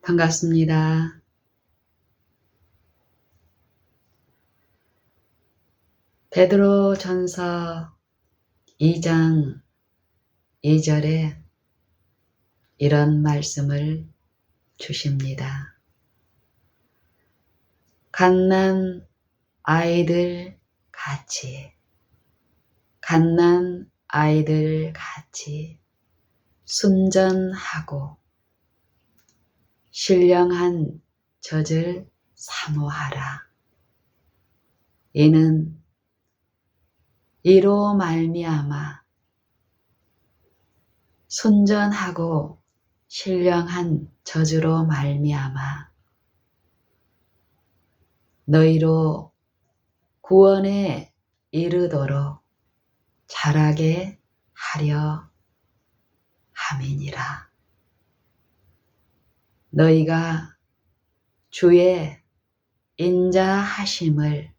반갑습니다. 베드로전서 2장 2절에 이런 말씀을 주십니다. 갓난 아이들 같이 순전하고 신령한 젖을 사모하라. 이는 이로 말미암아 순전하고 신령한 젖으로 말미암아 너희로 구원에 이르도록 자라게 하려 함이니라. 너희가 주의 인자하심을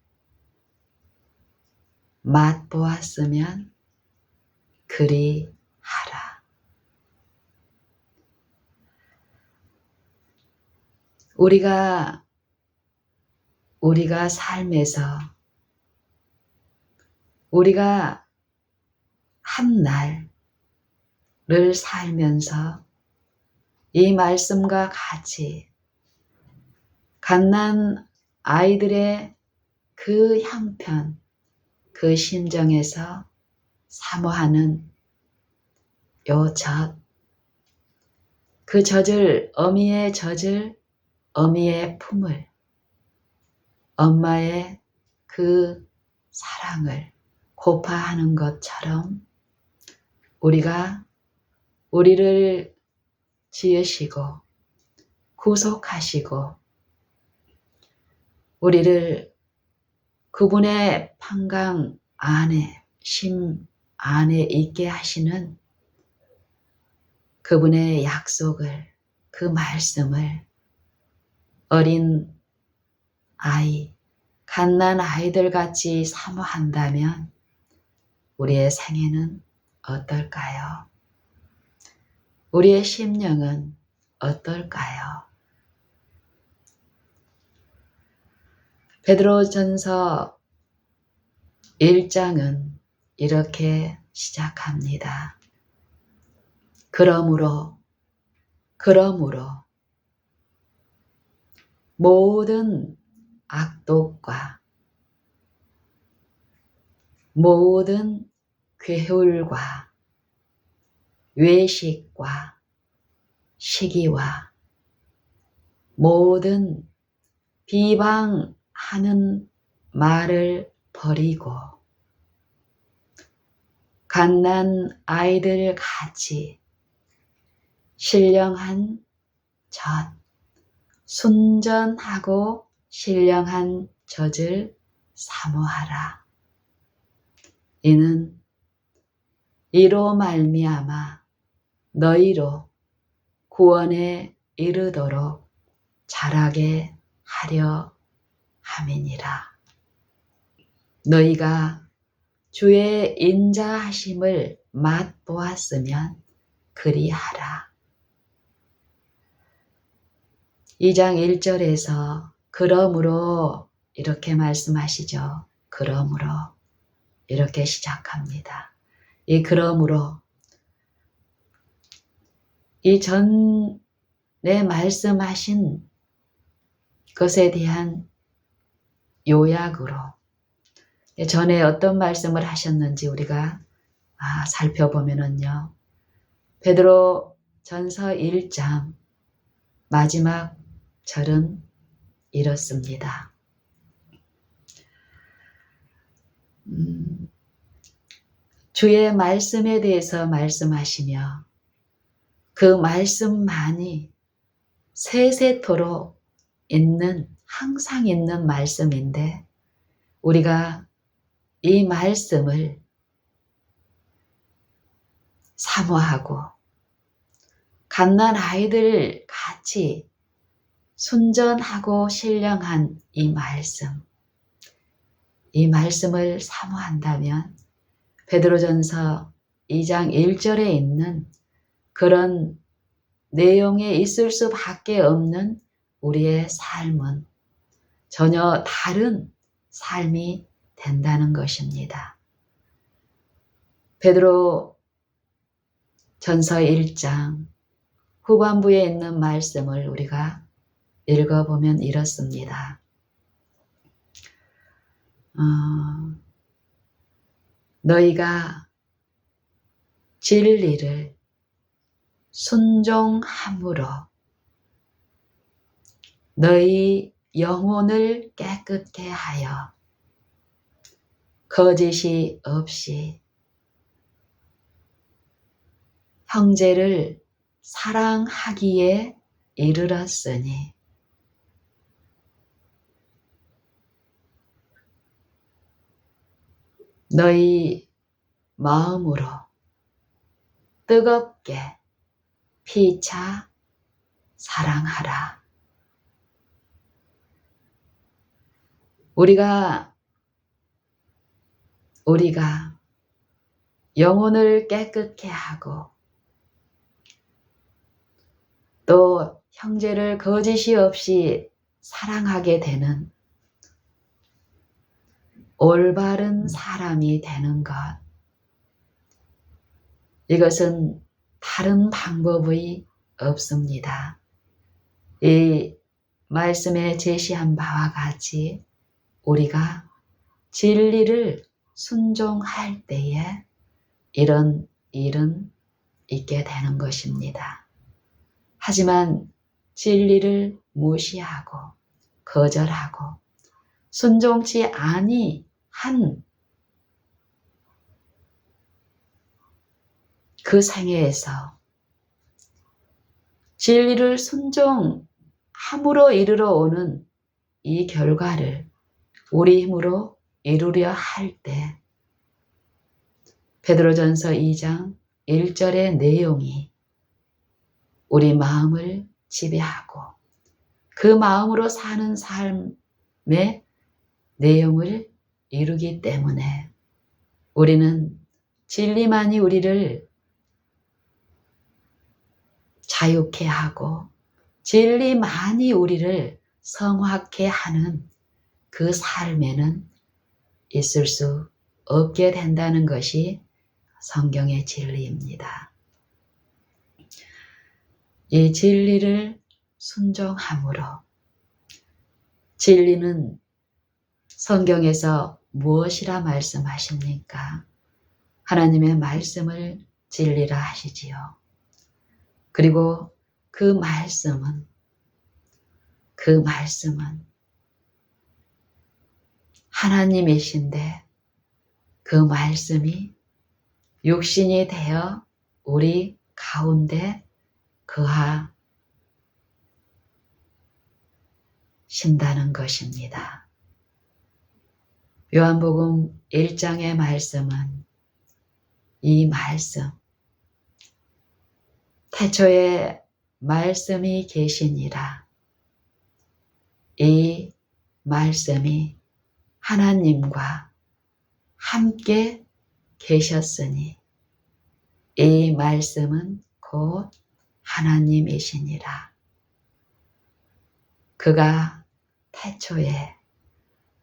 맛보았으면 그리 하라. 우리가 삶에서 우리가 한 날을 살면서 이 말씀과 같이 갓난 아이들의 그 형편, 그 심정에서 사모하는 요 젖, 그 젖을, 어미의 품을, 엄마의 그 사랑을 고파하는 것처럼 우리가 우리를 지으시고 구속하시고 우리를 그분의 판강 안에, 심 안에 있게 하시는 그분의 약속을, 그 말씀을 어린 아이, 갓난 아이들 같이 사모한다면 우리의 생애는 어떨까요? 우리의 심령은 어떨까요? 베드로전서 1장은 이렇게 시작합니다. 그러므로 모든 악독과 모든 괴울과 외식과 시기와 모든 비방하는 말을 버리고 갓난 아이들 같이 신령한 젖, 순전하고 신령한 젖을 사모하라. 이는 이로 말미암아 너희로 구원에 이르도록 자라게 하려 함이니라. 너희가 주의 인자하심을 맛보았으면 그리하라. 2장 1절에서 그러므로 이렇게 말씀하시죠. 그러므로 이렇게 시작합니다. 이 그러므로 이 전에 말씀하신 것에 대한 요약으로 전에 어떤 말씀을 하셨는지 우리가 살펴보면은요. 베드로 전서 1장 마지막 절은 이렇습니다. 주의 말씀에 대해서 말씀하시며 그 말씀만이 세세토록 항상 있는 말씀인데 우리가 이 말씀을 사모하고 갓난 아이들 같이 순전하고 신령한 이 말씀을 사모한다면 베드로전서 2장 1절에 있는 그런 내용에 있을 수밖에 없는 우리의 삶은 전혀 다른 삶이 된다는 것입니다. 베드로 전서 1장 후반부에 있는 말씀을 우리가 읽어보면 이렇습니다. 너희가 진리를 순종함으로 너희 영혼을 깨끗게 하여 거짓이 없이 형제를 사랑하기에 이르렀으니 너희 마음으로 뜨겁게 피차 사랑하라. 우리가 영혼을 깨끗게 하고 또 형제를 거짓이 없이 사랑하게 되는 올바른 사람이 되는 것, 이것은 다른 방법이 없습니다. 이 말씀에 제시한 바와 같이 우리가 진리를 순종할 때에 이런 일은 있게 되는 것입니다. 하지만 진리를 무시하고 거절하고 순종치 아니한 그 생애에서 진리를 순종함으로 이르러 오는 이 결과를 우리 힘으로 이루려 할 때 베드로전서 2장 1절의 내용이 우리 마음을 지배하고 그 마음으로 사는 삶의 내용을 이루기 때문에 우리는 진리만이 우리를 자유케 하고 진리만이 우리를 성화케 하는 그 삶에는 있을 수 없게 된다는 것이 성경의 진리입니다. 이 진리를 순종함으로 진리는 성경에서 무엇이라 말씀하십니까? 하나님의 말씀을 진리라 하시지요. 그리고 그 말씀은 하나님이신데 그 말씀이 육신이 되어 우리 가운데 거하신다는 것입니다. 요한복음 1장의 말씀은 이 말씀, 태초에 말씀이 계시니라. 이 말씀이 하나님과 함께 계셨으니 이 말씀은 곧 하나님이시니라. 그가 태초에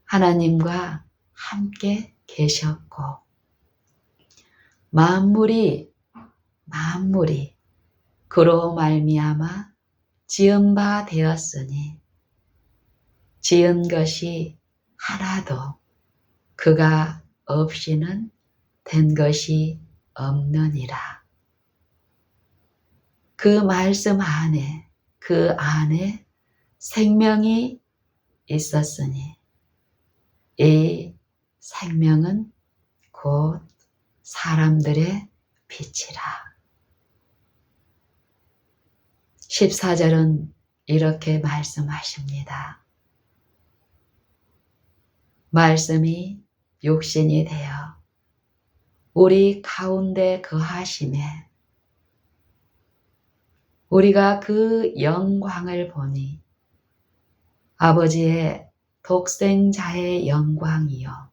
하나님과 함께 계셨고 만물이 그로 말미암아 지은 바 되었으니 지은 것이 하나도 그가 없이는 된 것이 없느니라. 그 말씀 안에 그 안에 생명이 있었으니 이 생명은 곧 사람들의 빛이라. 14절은 이렇게 말씀하십니다. 말씀이 육신이 되어 우리 가운데 거하심에 우리가 그 영광을 보니 아버지의 독생자의 영광이요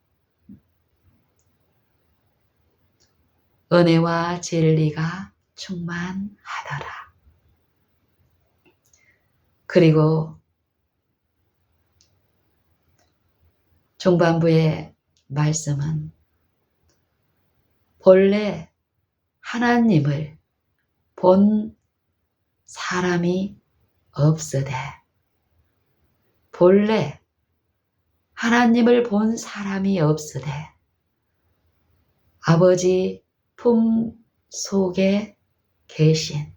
은혜와 진리가 충만하더라. 그리고 중반부의 말씀은 본래 하나님을 본 사람이 없으되, 본래 하나님을 본 사람이 없으되 아버지 품 속에 계신,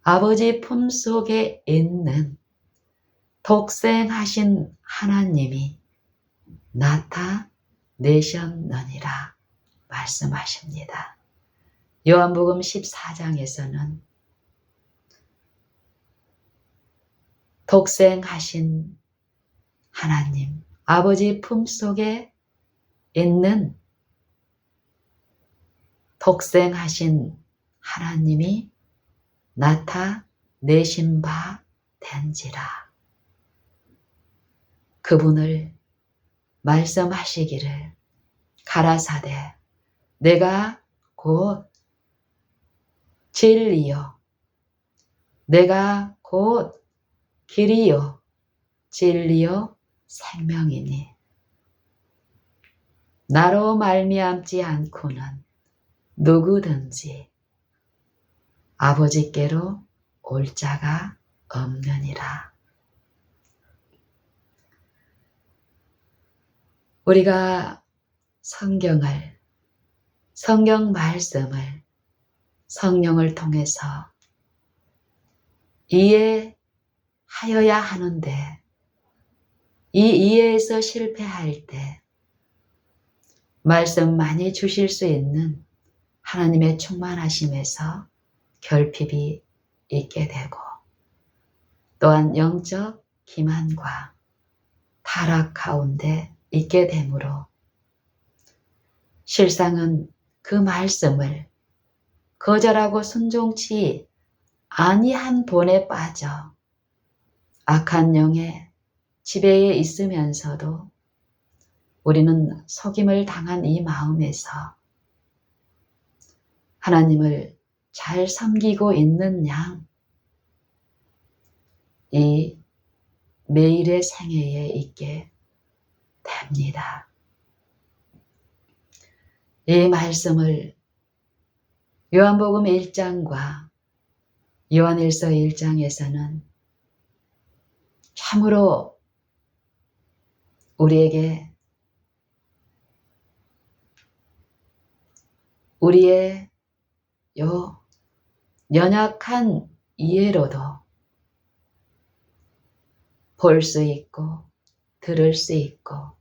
아버지 품 속에 있는 독생하신 하나님이 나타내셨느니라 말씀하십니다. 요한복음 14장에서는 독생하신 하나님, 아버지 품 속에 있는 독생하신 하나님이 나타내신 바 된지라. 그분을 말씀하시기를 가라사대 내가 곧 진리요, 내가 곧 길이요 진리요 생명이니 나로 말미암지 않고는 누구든지 아버지께로 올 자가 없느니라. 우리가 성경 말씀을 성령을 통해서 이해하여야 하는데, 이 이해에서 실패할 때 말씀 많이 주실 수 있는 하나님의 충만하심에서 결핍이 있게 되고, 또한 영적 기만과 타락 가운데 있게 되므로 실상은 그 말씀을 거절하고 순종치 아니한 본에 빠져 악한 영의 지배에 있으면서도 우리는 속임을 당한 이 마음에서 하나님을 잘 섬기고 있는 양, 이 매일의 생애에 있게 됩니다. 이 말씀을 요한복음 1장과 요한일서 1장에서는 참으로 우리에게 우리의 요 연약한 이해로도 볼 수 있고 들을 수 있고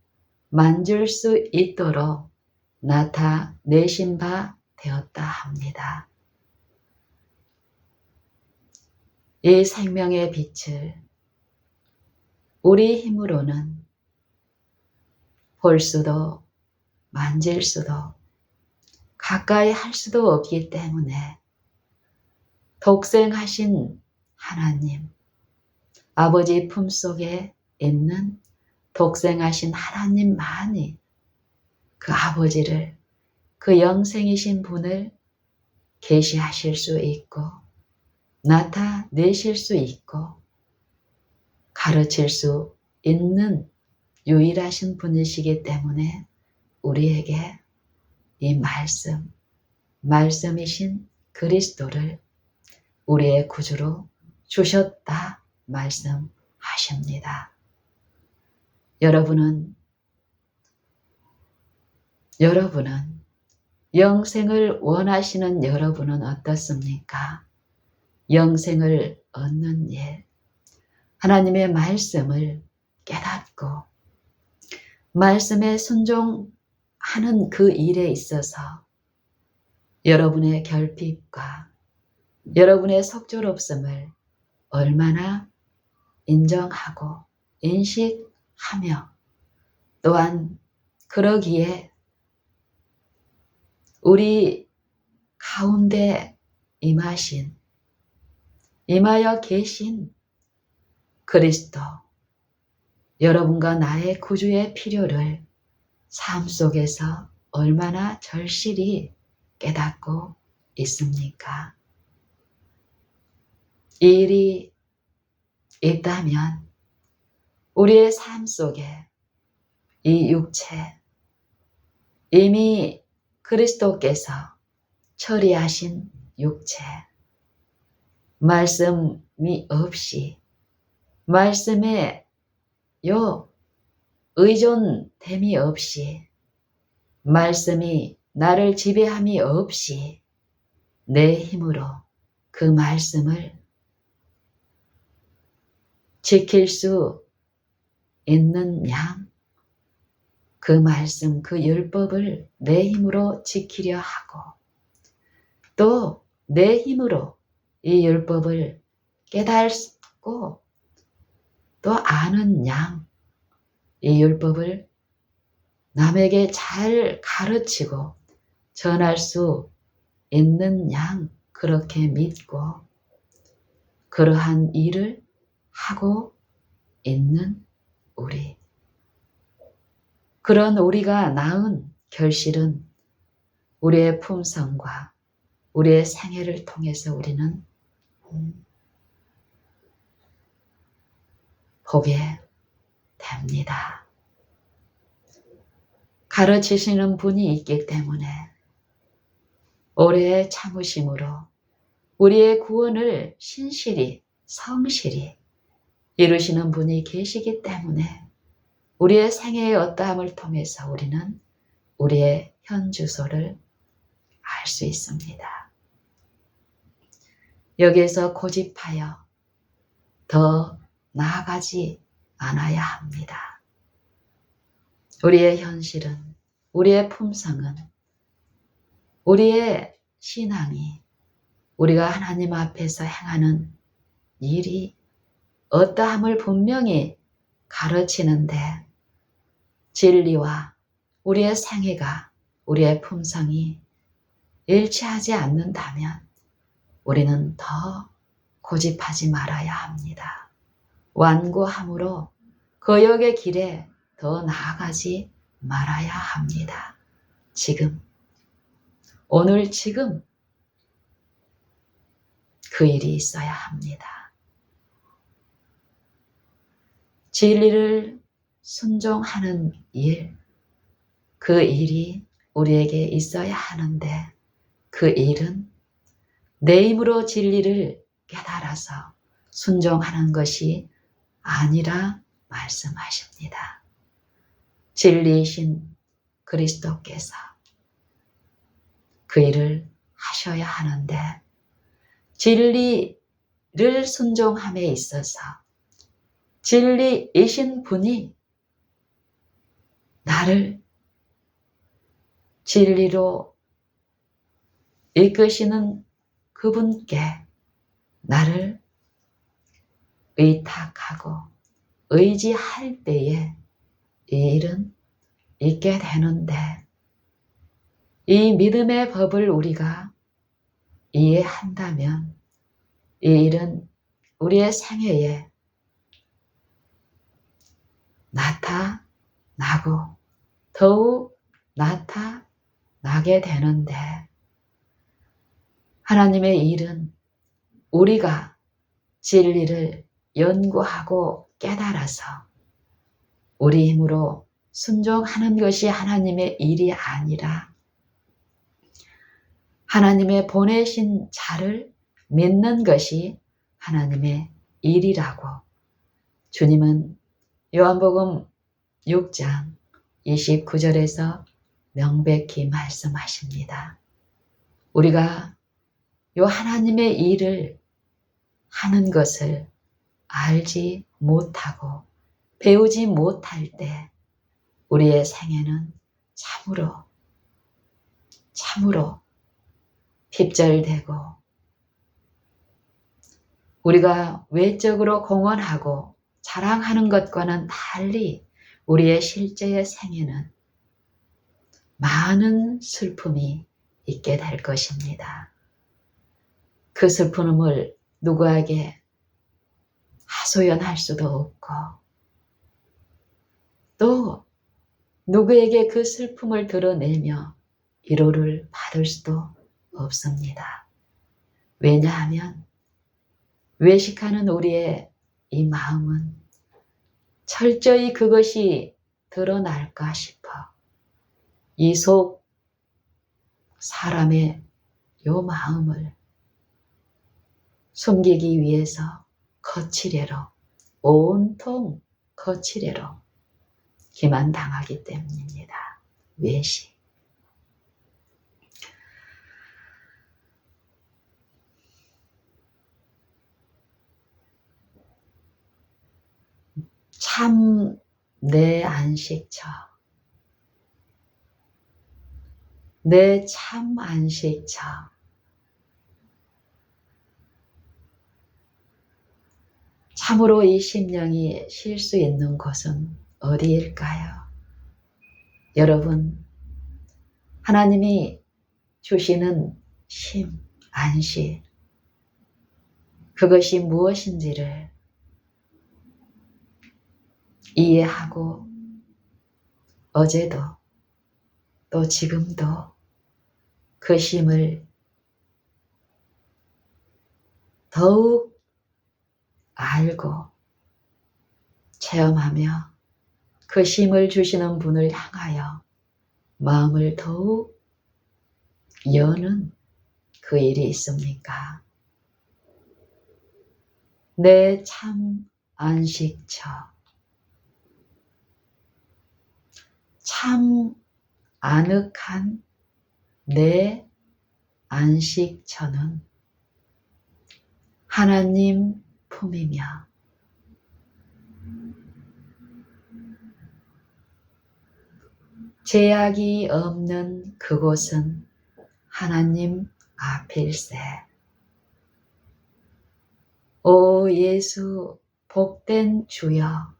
만질 수 있도록 나타내신 바 되었다 합니다. 이 생명의 빛을 우리 힘으로는 볼 수도 만질 수도 가까이 할 수도 없기 때문에 독생하신 하나님, 아버지 품속에 있는 독생하신 하나님만이 그 아버지를, 그 영생이신 분을 계시하실 수 있고 나타내실 수 있고 가르칠 수 있는 유일하신 분이시기 때문에 우리에게 이 말씀이신 그리스도를 우리의 구주로 주셨다 말씀하십니다. 여러분은 영생을 원하시는 여러분은 어떻습니까? 영생을 얻는 일, 하나님의 말씀을 깨닫고 말씀에 순종하는 그 일에 있어서 여러분의 결핍과 여러분의 속절없음을 얼마나 인정하고 인식하며, 또한 그러기에 우리 가운데 임하여 계신 그리스도, 여러분과 나의 구주의 필요를 삶 속에서 얼마나 절실히 깨닫고 있습니까? 이 일이 있다면 우리의 삶 속에 이 육체, 이미 그리스도께서 처리하신 육체, 말씀이 없이, 말씀에 의존됨이 없이, 말씀이 나를 지배함이 없이 내 힘으로 그 말씀을 지킬 수 있는 양, 그 말씀, 그 율법을 내 힘으로 지키려 하고 또 내 힘으로 이 율법을 깨닫고 또 아는 양, 이 율법을 남에게 잘 가르치고 전할 수 있는 양, 그렇게 믿고 그러한 일을 하고 있는 우리. 그런 우리가 낳은 결실은 우리의 품성과 우리의 생애를 통해서 우리는 보게 됩니다. 가르치시는 분이 있기 때문에 오래의 참으심으로 우리의 구원을 신실히 성실히 이루시는 분이 계시기 때문에 우리의 생애의 어떠함을 통해서 우리는 우리의 현 주소를 알 수 있습니다. 여기에서 고집하여 더 나아가지 않아야 합니다. 우리의 현실은, 우리의 품성은, 우리의 신앙이, 우리가 하나님 앞에서 행하는 일이 어떠함을 분명히 가르치는데 진리와 우리의 생애가, 우리의 품성이 일치하지 않는다면 우리는 더 고집하지 말아야 합니다. 완고함으로 거역의 길에 더 나아가지 말아야 합니다. 지금, 오늘 지금 그 일이 있어야 합니다. 진리를 순종하는 일, 그 일이 우리에게 있어야 하는데 그 일은 내 힘으로 진리를 깨달아서 순종하는 것이 아니라 말씀하십니다. 진리이신 그리스도께서 그 일을 하셔야 하는데 진리를 순종함에 있어서 진리이신 분이 나를 진리로 이끄시는 그분께 나를 의탁하고 의지할 때에 이 일은 있게 되는데 이 믿음의 법을 우리가 이해한다면 이 일은 우리의 생애에 나타나고 더욱 나타나게 되는데 하나님의 일은 우리가 진리를 연구하고 깨달아서 우리 힘으로 순종하는 것이 하나님의 일이 아니라 하나님의 보내신 자를 믿는 것이 하나님의 일이라고 주님은 요한복음 6장 29절에서 명백히 말씀하십니다. 우리가 요 하나님의 일을 하는 것을 알지 못하고 배우지 못할 때 우리의 생애는 참으로 핍절되고 우리가 외적으로 공헌하고 자랑하는 것과는 달리 우리의 실제의 생애는 많은 슬픔이 있게 될 것입니다. 그 슬픔을 누구에게 하소연할 수도 없고 또 누구에게 그 슬픔을 드러내며 위로를 받을 수도 없습니다. 왜냐하면 외식하는 우리의 이 마음은 철저히 그것이 드러날까 싶어 이 속 사람의 요 마음을 숨기기 위해서 거칠애로 온통 거칠애로 기만당하기 때문입니다. 외식. 참 내 안식처, 내 참 안식처. 참으로 이 심령이 쉴 수 있는 곳은 어디일까요? 여러분, 하나님이 주시는 쉼, 안식, 그것이 무엇인지를 이해하고 어제도 또 지금도 그 쉼을 더욱 알고 체험하며 그 쉼을 주시는 분을 향하여 마음을 더욱 여는 그 일이 있습니까? 내 참 안식처, 참 아늑한 내 안식처는 하나님 품이며 제약이 없는 그곳은 하나님 앞일세. 오 예수 복된 주여,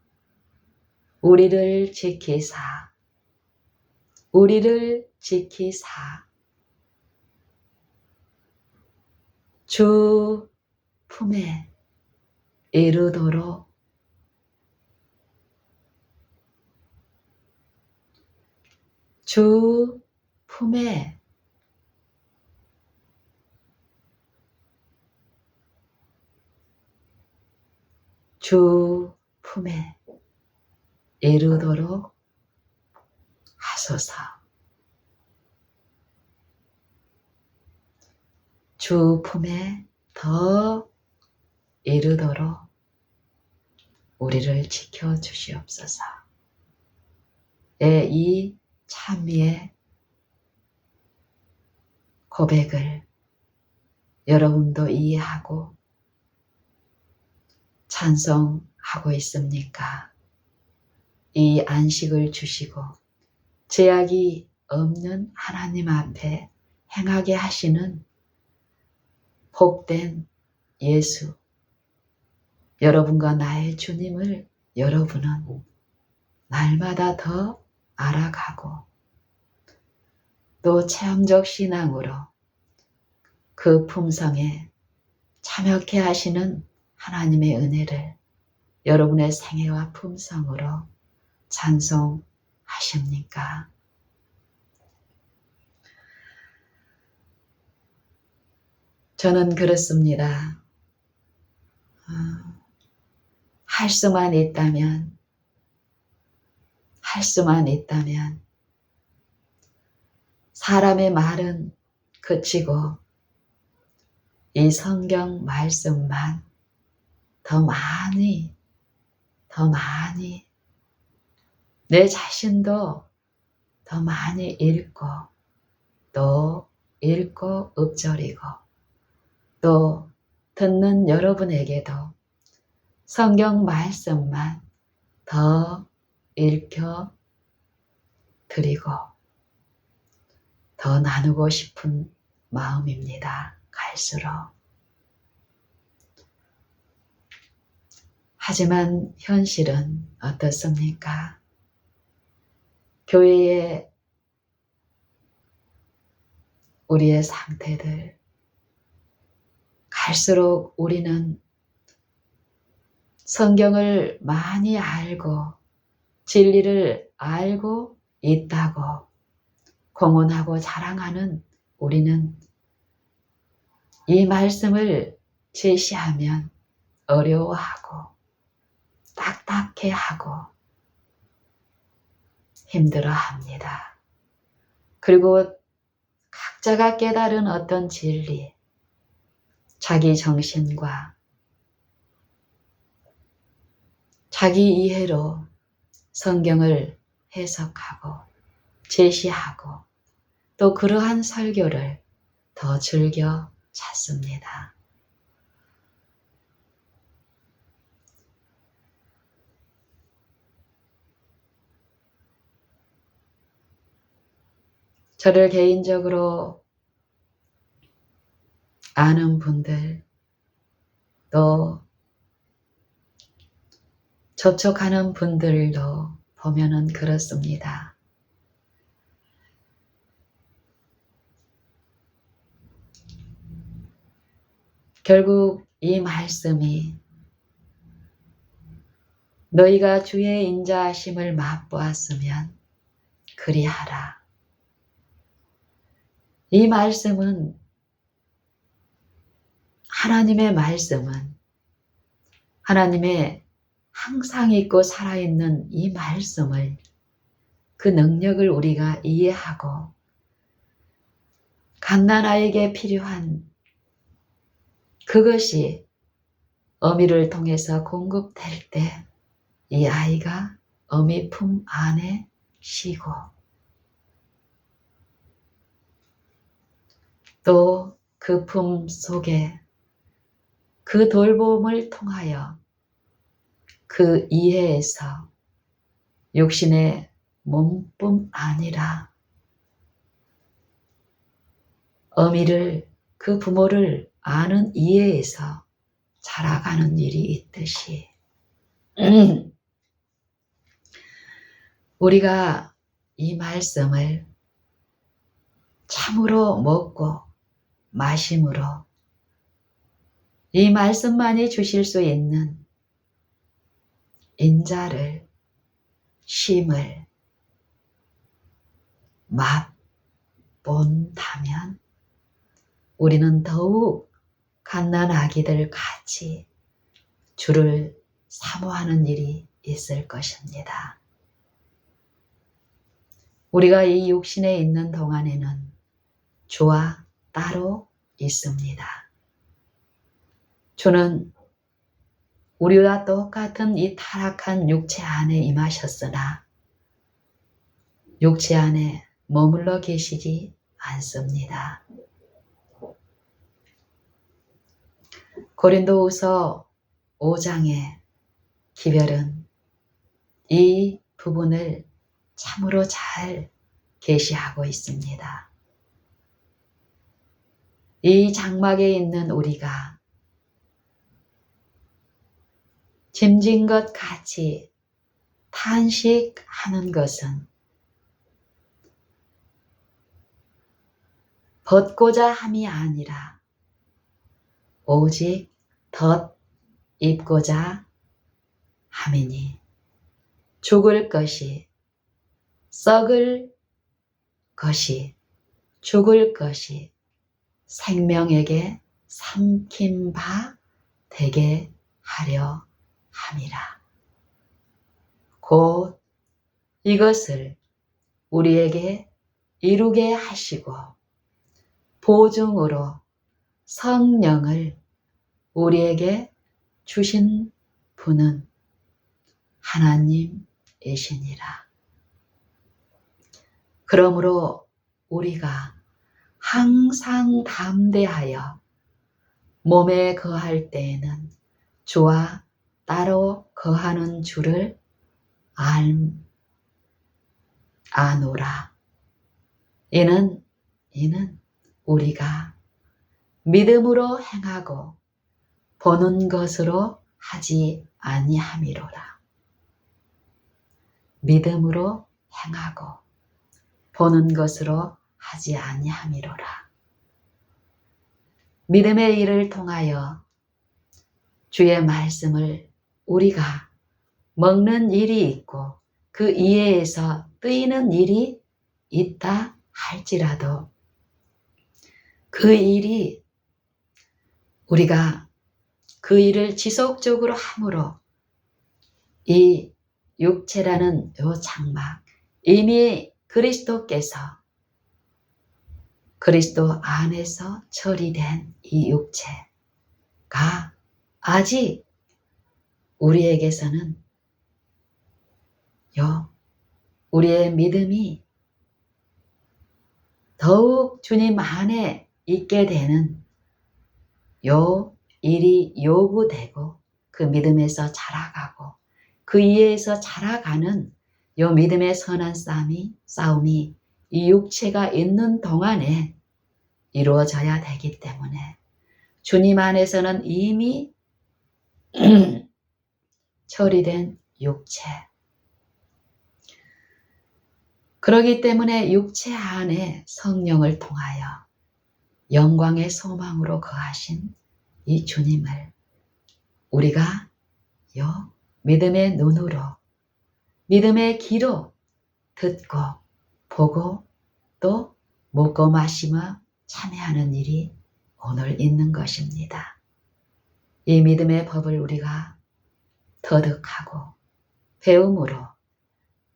우리를 지키사, 우리를 지키사. 주 품에 이르도록 주 품에 주 품에 이르도록 하소서. 주 품에 더 이르도록 우리를 지켜주시옵소서. 이 참위의 고백을 여러분도 이해하고 찬송하고 있습니까? 이 안식을 주시고 제약이 없는 하나님 앞에 행하게 하시는 복된 예수, 여러분과 나의 주님을 여러분은 날마다 더 알아가고 또 체험적 신앙으로 그 품성에 참여케 하시는 하나님의 은혜를 여러분의 생애와 품성으로 찬송하십니까? 저는 그렇습니다. 할 수만 있다면 사람의 말은 그치고 이 성경 말씀만 더 많이 내 자신도 더 많이 읽고 또 읽고 읊조리고 또 듣는 여러분에게도 성경 말씀만 더 읽혀 드리고 더 나누고 싶은 마음입니다. 갈수록. 하지만 현실은 어떻습니까? 교회의 우리의 상태들, 갈수록 우리는 성경을 많이 알고 진리를 알고 있다고 공언하고 자랑하는 우리는 이 말씀을 제시하면 어려워하고 딱딱해하고 힘들어합니다. 그리고 각자가 깨달은 어떤 진리, 자기 정신과 자기 이해로 성경을 해석하고 제시하고 또 그러한 설교를 더 즐겨 찾습니다. 저를 개인적으로 아는 분들, 또 접촉하는 분들도 보면은 그렇습니다. 결국 이 말씀이 너희가 주의 인자하심을 맛보았으면 그리하라. 이 말씀은, 하나님의 말씀은, 하나님의 항상 있고 살아있는 이 말씀을, 그 능력을 우리가 이해하고 갓난아이에게 필요한 그것이 어미를 통해서 공급될 때 이 아이가 어미 품 안에 쉬고 또 그 품 속에 그 돌봄을 통하여 그 이해에서 육신의 몸뿐 아니라 어미를, 그 부모를 아는 이해에서 자라가는 일이 있듯이 우리가 이 말씀을 참으로 먹고 마심으로 이 말씀만이 주실 수 있는 인자를, 쉼을 맛본다면 우리는 더욱 갓난아기들 같이 주를 사모하는 일이 있을 것입니다. 우리가 이 육신에 있는 동안에는 주와 따로 있습니다. 주는 우리와 똑같은 이 타락한 육체 안에 임하셨으나 육체 안에 머물러 계시지 않습니다. 고린도후서 5장의 기별은 이 부분을 참으로 잘 계시하고 있습니다. 이 장막에 있는 우리가 짐진 것 같이 탄식하는 것은 벗고자 함이 아니라 오직 덧 입고자 함이니 죽을 것이, 썩을 것이, 죽을 것이 생명에게 삼킨 바 되게 하려 함이라. 곧 이것을 우리에게 이루게 하시고 보증으로 성령을 우리에게 주신 분은 하나님이시니라. 그러므로 우리가 항상 담대하여 몸에 거할 때에는 주와 따로 거하는 줄을 아노라. 이는 우리가 믿음으로 행하고 보는 것으로 하지 아니함이로라. 믿음으로 행하고 보는 것으로 하지 아니함이로라. 믿음의 일을 통하여 주의 말씀을 우리가 먹는 일이 있고 그 이해에서 뜨이는 일이 있다 할지라도 그 일이 우리가 그 일을 지속적으로 함으로 이 육체라는 요 장막, 이미 그리스도 안에서 처리된 이 육체가 아직 우리에게서는 우리의 믿음이 더욱 주님 안에 있게 되는 요 일이 요구되고 그 믿음에서 자라가고 그 이해에서 자라가는 요 믿음의 선한 싸움이 이 육체가 있는 동안에 이루어져야 되기 때문에 주님 안에서는 이미 처리된 육체, 그러기 때문에 육체 안에 성령을 통하여 영광의 소망으로 거하신 이 주님을 우리가 믿음의 눈으로, 믿음의 귀로 듣고 보고 또 먹고 마시며 참여하는 일이 오늘 있는 것입니다. 이 믿음의 법을 우리가 터득하고 배움으로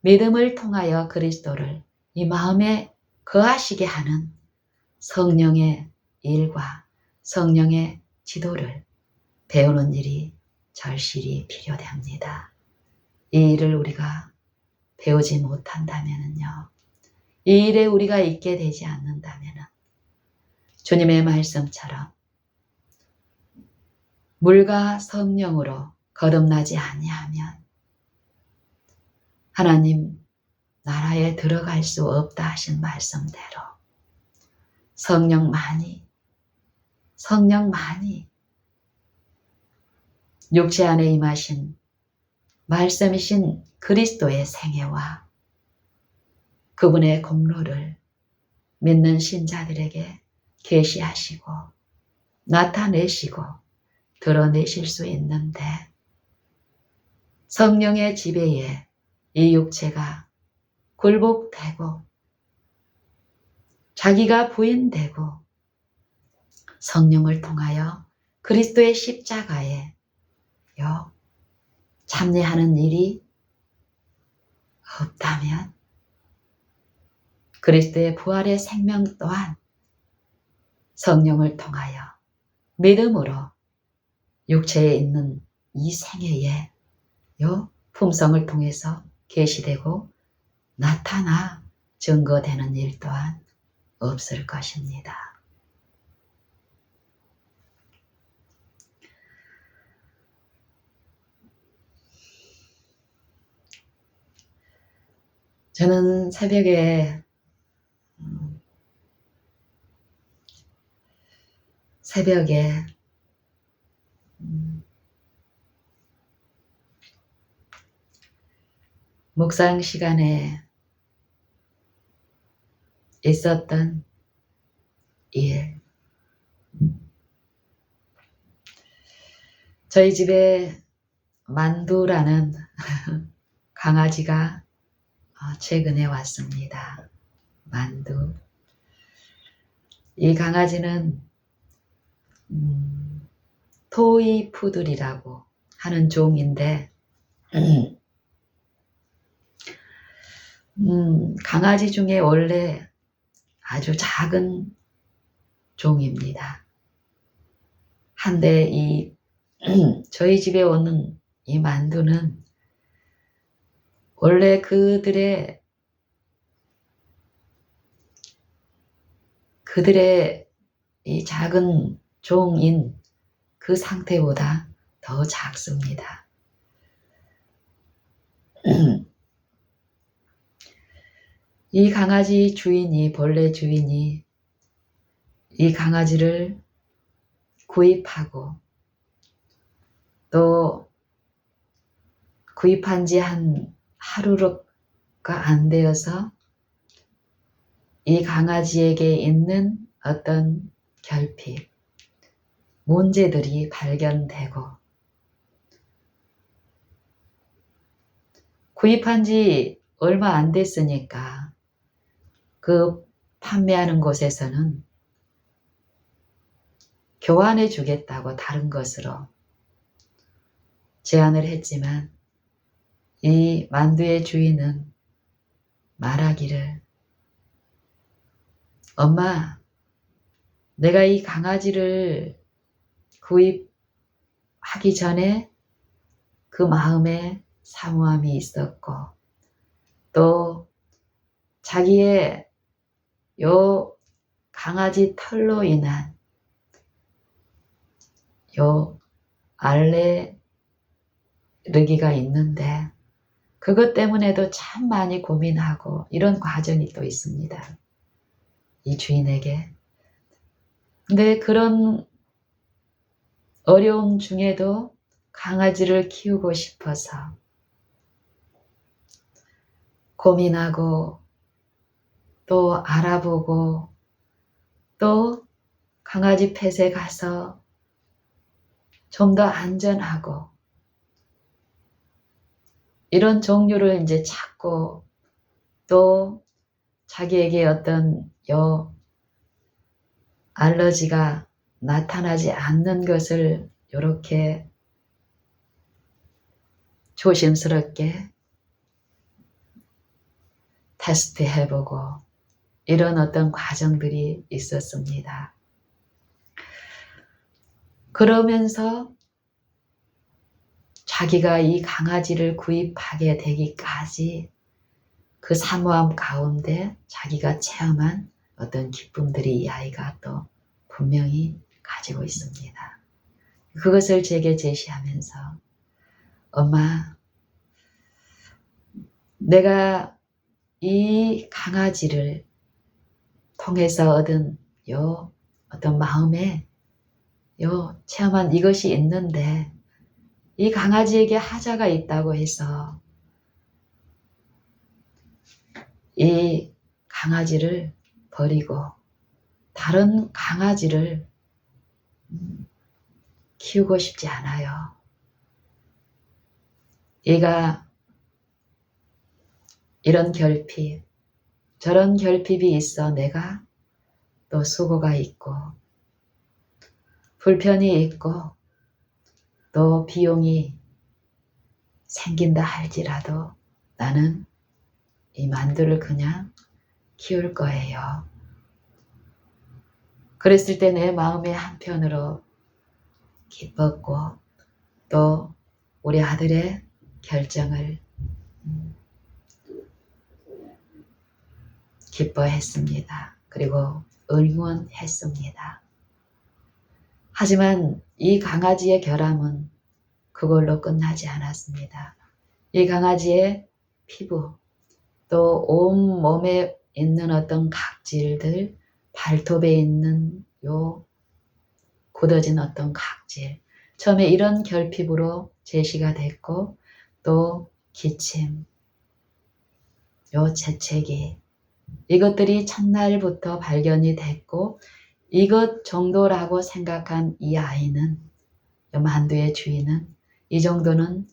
믿음을 통하여 그리스도를 이 마음에 거하시게 하는 성령의 일과 성령의 지도를 배우는 일이 절실히 필요됩니다. 이 일을 우리가 배우지 못한다면요, 이 일에 우리가 있게 되지 않는다면 주님의 말씀처럼 물과 성령으로 거듭나지 아니하면 하나님 나라에 들어갈 수 없다 하신 말씀대로 성령만이 육체 안에 임하신 말씀이신 그리스도의 생애와 그분의 공로를 믿는 신자들에게 계시하시고 나타내시고 드러내실 수 있는데, 성령의 지배에 이 육체가 굴복되고 자기가 부인되고 성령을 통하여 그리스도의 십자가에 참여하는 일이 없다면 그리스도의 부활의 생명 또한 성령을 통하여 믿음으로 육체에 있는 이 생애의 품성을 통해서 계시되고 나타나 증거되는 일 또한 없을 것입니다. 저는 새벽에 묵상 시간에 있었던 일, 저희 집에 만두라는 강아지가 최근에 왔습니다. 만두. 이 강아지는 토이 푸들이라고 하는 종인데 강아지 중에 원래 아주 작은 종입니다. 한데 저희 집에 오는 이 만두는 원래 그들의 이 작은 종인 그 상태보다 더 작습니다. 이 강아지 주인이, 본래 주인이 이 강아지를 구입하고 또 구입한 지 한 하루가 안 되어서 이 강아지에게 있는 어떤 결핍, 문제들이 발견되고 구입한 지 얼마 안 됐으니까 그 판매하는 곳에서는 교환해 주겠다고 다른 것으로 제안을 했지만 이 만두의 주인은 말하기를, 엄마, 내가 이 강아지를 구입하기 전에 그 마음에 사모함이 있었고, 또 자기의 요 강아지 털로 인한 요 알레르기가 있는데 그것 때문에도 참 많이 고민하고 이런 과정이 또 있습니다. 이 주인에게. 근데 그런 어려움 중에도 강아지를 키우고 싶어서 고민하고 또 알아보고 또 강아지 펫에 가서 좀 더 안전하고 이런 종류를 이제 찾고 또 자기에게 어떤 알러지가 나타나지 않는 것을 이렇게 조심스럽게 테스트해보고 이런 어떤 과정들이 있었습니다. 그러면서 자기가 이 강아지를 구입하게 되기까지 그 사모함 가운데 자기가 체험한 어떤 기쁨들이 이 아이가 또 분명히 가지고 있습니다. 그것을 제게 제시하면서 엄마, 내가 이 강아지를 통해서 얻은 어떤 마음에 체험한 이것이 있는데 이 강아지에게 하자가 있다고 해서 이 강아지를 버리고 다른 강아지를 키우고 싶지 않아요. 얘가 이런 결핍, 저런 결핍이 있어 내가 또 수고가 있고 불편이 있고 또 비용이 생긴다 할지라도 나는 이 만두를 그냥 키울 거예요. 그랬을 때 내 마음의 한편으로 기뻤고 또 우리 아들의 결정을 기뻐했습니다. 그리고 응원했습니다. 하지만 이 강아지의 결함은 그걸로 끝나지 않았습니다. 이 강아지의 피부, 또 온 몸에 있는 어떤 각질들, 발톱에 있는 굳어진 어떤 각질, 처음에 이런 결핍으로 제시가 됐고 또 기침, 재채기, 이것들이 첫날부터 발견이 됐고 이것 정도라고 생각한 이 아이는, 만두의 주인은 이 정도는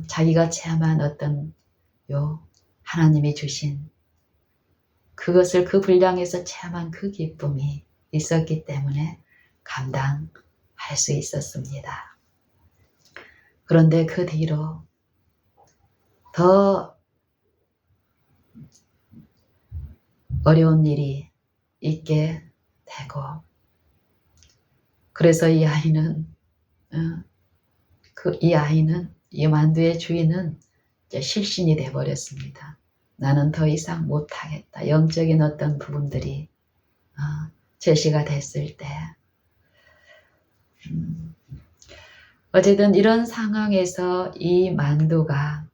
자기가 체험한 어떤 하나님이 주신 그것을 그 분량에서 체험한 그 기쁨이 있었기 때문에 감당할 수 있었습니다. 그런데 그 뒤로 더 어려운 일이 있게 되고 그래서 이 아이는 이 만두의 주인은 이제 실신이 돼버렸습니다. 나는 더 이상 못하겠다. 영적인 어떤 부분들이 제시가 됐을 때 어쨌든 이런 상황에서 이 만두가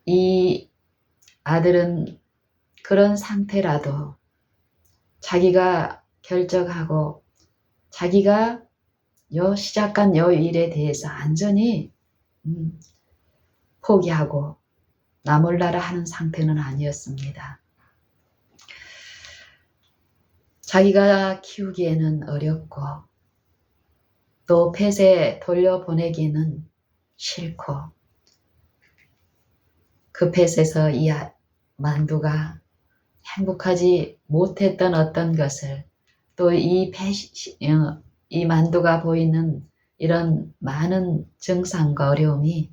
이 아들은 그런 상태라도 자기가 결정하고 자기가 시작한 일에 대해서 안전히 포기하고 나 몰라라 하는 상태는 아니었습니다. 자기가 키우기에는 어렵고 또 펫에 돌려보내기는 싫고 그 펫에서 이 만두가 행복하지 못했던 어떤 것을 또 이 만두가 보이는 이런 많은 증상과 어려움이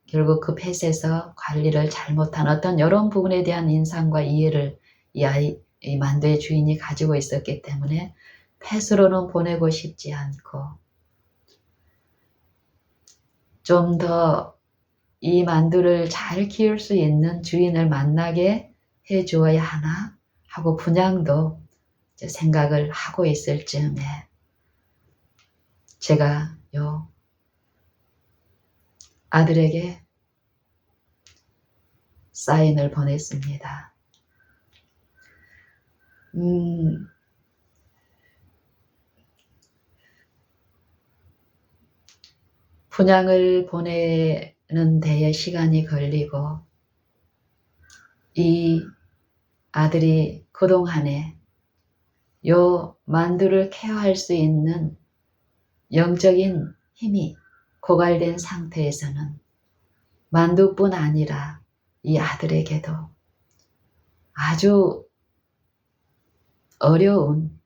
결국 그 펫에서 관리를 잘못한 어떤 이런 부분에 대한 인상과 이해를 이 만두의 주인이 가지고 있었기 때문에 펫으로는 보내고 싶지 않고 좀 더 이 만두를 잘 키울 수 있는 주인을 만나게 해 주어야 하나 하고 분양도 생각을 하고 있을 즈음에 제가 요 아들에게 사인을 보냈습니다. 분양을 보내는 데에 시간이 걸리고 이 아들이 그동안에 요 만두를 케어할 수 있는 영적인 힘이 고갈된 상태에서는 만두뿐 아니라 이 아들에게도 아주 어려운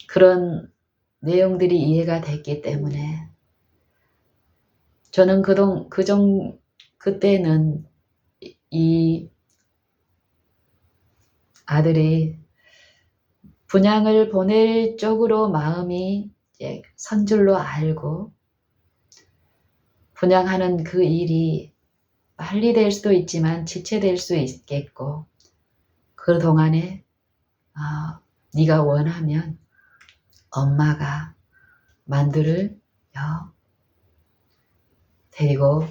그런 내용들이 이해가 됐기 때문에 저는 그때는 이 아들이 분양을 보낼 쪽으로 마음이 선 줄로 알고 분양하는 그 일이 빨리 될 수도 있지만 지체될 수 있겠고 그동안에 네가 원하면 엄마가 만두를 데리고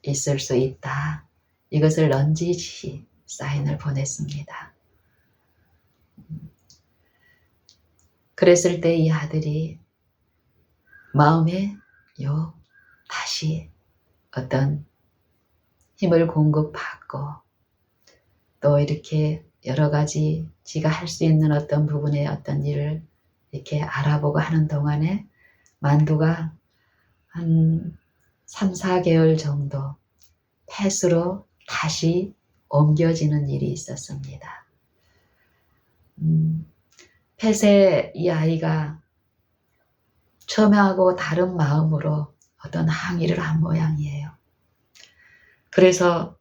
있을 수 있다. 이것을 넌지시 사인을 보냈습니다. 그랬을 때 이 아들이 마음에 다시 어떤 힘을 공급받고 또 이렇게 여러 가지 지가 할 수 있는 어떤 부분의 어떤 일을 이렇게 알아보고 하는 동안에 만두가 한 3, 4개월 정도 펫으로 다시 옮겨지는 일이 있었습니다. 펫에 이 아이가 처음하고 다른 마음으로 어떤 항의를 한 모양이에요. 그래서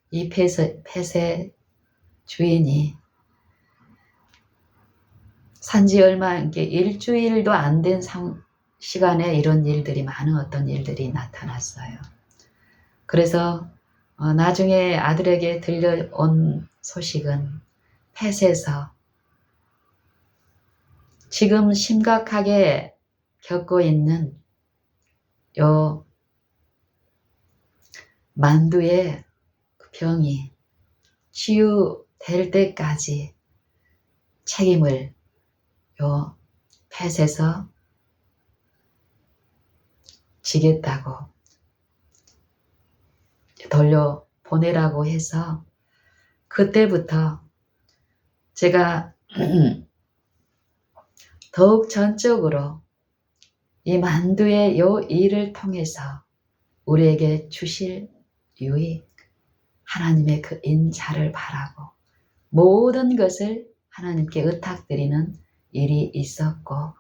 이 펫의 주인이 산지 얼마 일주일도 안 된 시간에 이런 일들이 많은 어떤 일들이 나타났어요. 그래서 나중에 아들에게 들려온 소식은 펫에서 지금 심각하게 겪고 있는 요 만두의 병이 치유될 때까지 책임을 요 펫에서 지겠다고 돌려보내라고 해서 그때부터 제가 더욱 전적으로 이 만두의 요 일을 통해서 우리에게 주실 유익, 하나님의 그 인자를 바라고 모든 것을 하나님께 의탁드리는 일이 있었고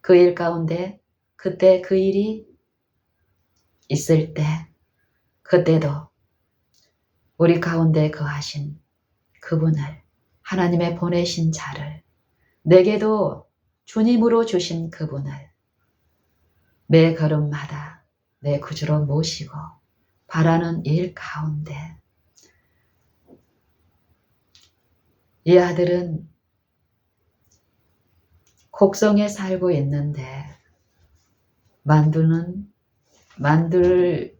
그 일 가운데 그때 그 일이 있을 때 그때도 우리 가운데 거하신 그분을 하나님의 보내신 자를 내게도 주님으로 주신 그분을 매 걸음마다 내 구주로 모시고 바라는 일 가운데 이 아들은 곡성에 살고 있는데 만두를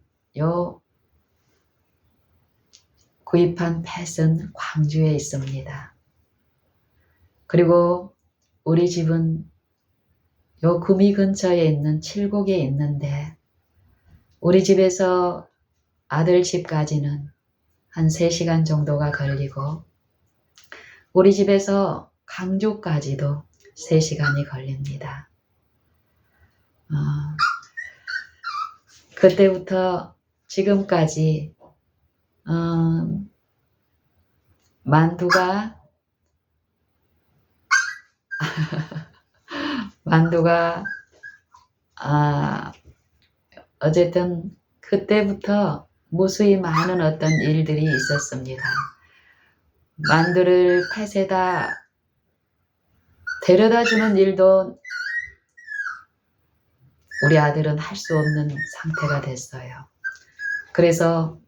구입한 펫은 광주에 있습니다. 그리고 우리 집은 구미 근처에 있는 칠곡에 있는데 우리 집에서 아들 집까지는 한 3시간 정도가 걸리고 우리 집에서 강주까지도 3시간이 걸립니다. 그때부터 지금까지 만두가 어쨌든 그때부터 무수히 많은 어떤 일들이 있었습니다. 만두를 팻에다 데려다 주는 일도 우리 아들은 할 수 없는 상태가 됐어요. 그래서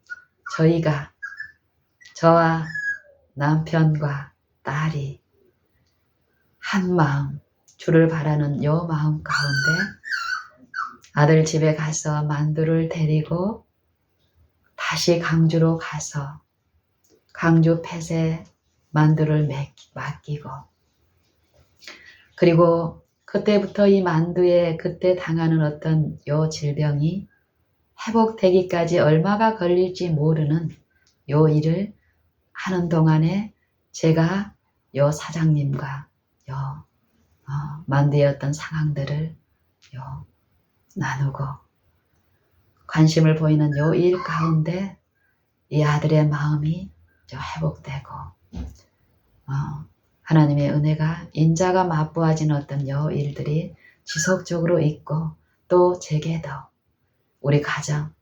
저와 남편과 딸이 한 마음, 주를 바라는 요 마음 가운데 아들 집에 가서 만두를 데리고 다시 강주로 가서 강주 팻에 만두를 맡기고, 그리고 그때부터 이 만두에 그때 당하는 어떤 요 질병이 회복되기까지 얼마가 걸릴지 모르는 요 일을 하는 동안에 제가 요 사장님과 요 만두의 어떤 상황들을 나누고 관심을 보이는 요 일 가운데 이 아들의 마음이 회복되고 하나님의 은혜가 인자가 맛보아진 어떤 요 일들이 지속적으로 있고, 또 제게도 우리 가정,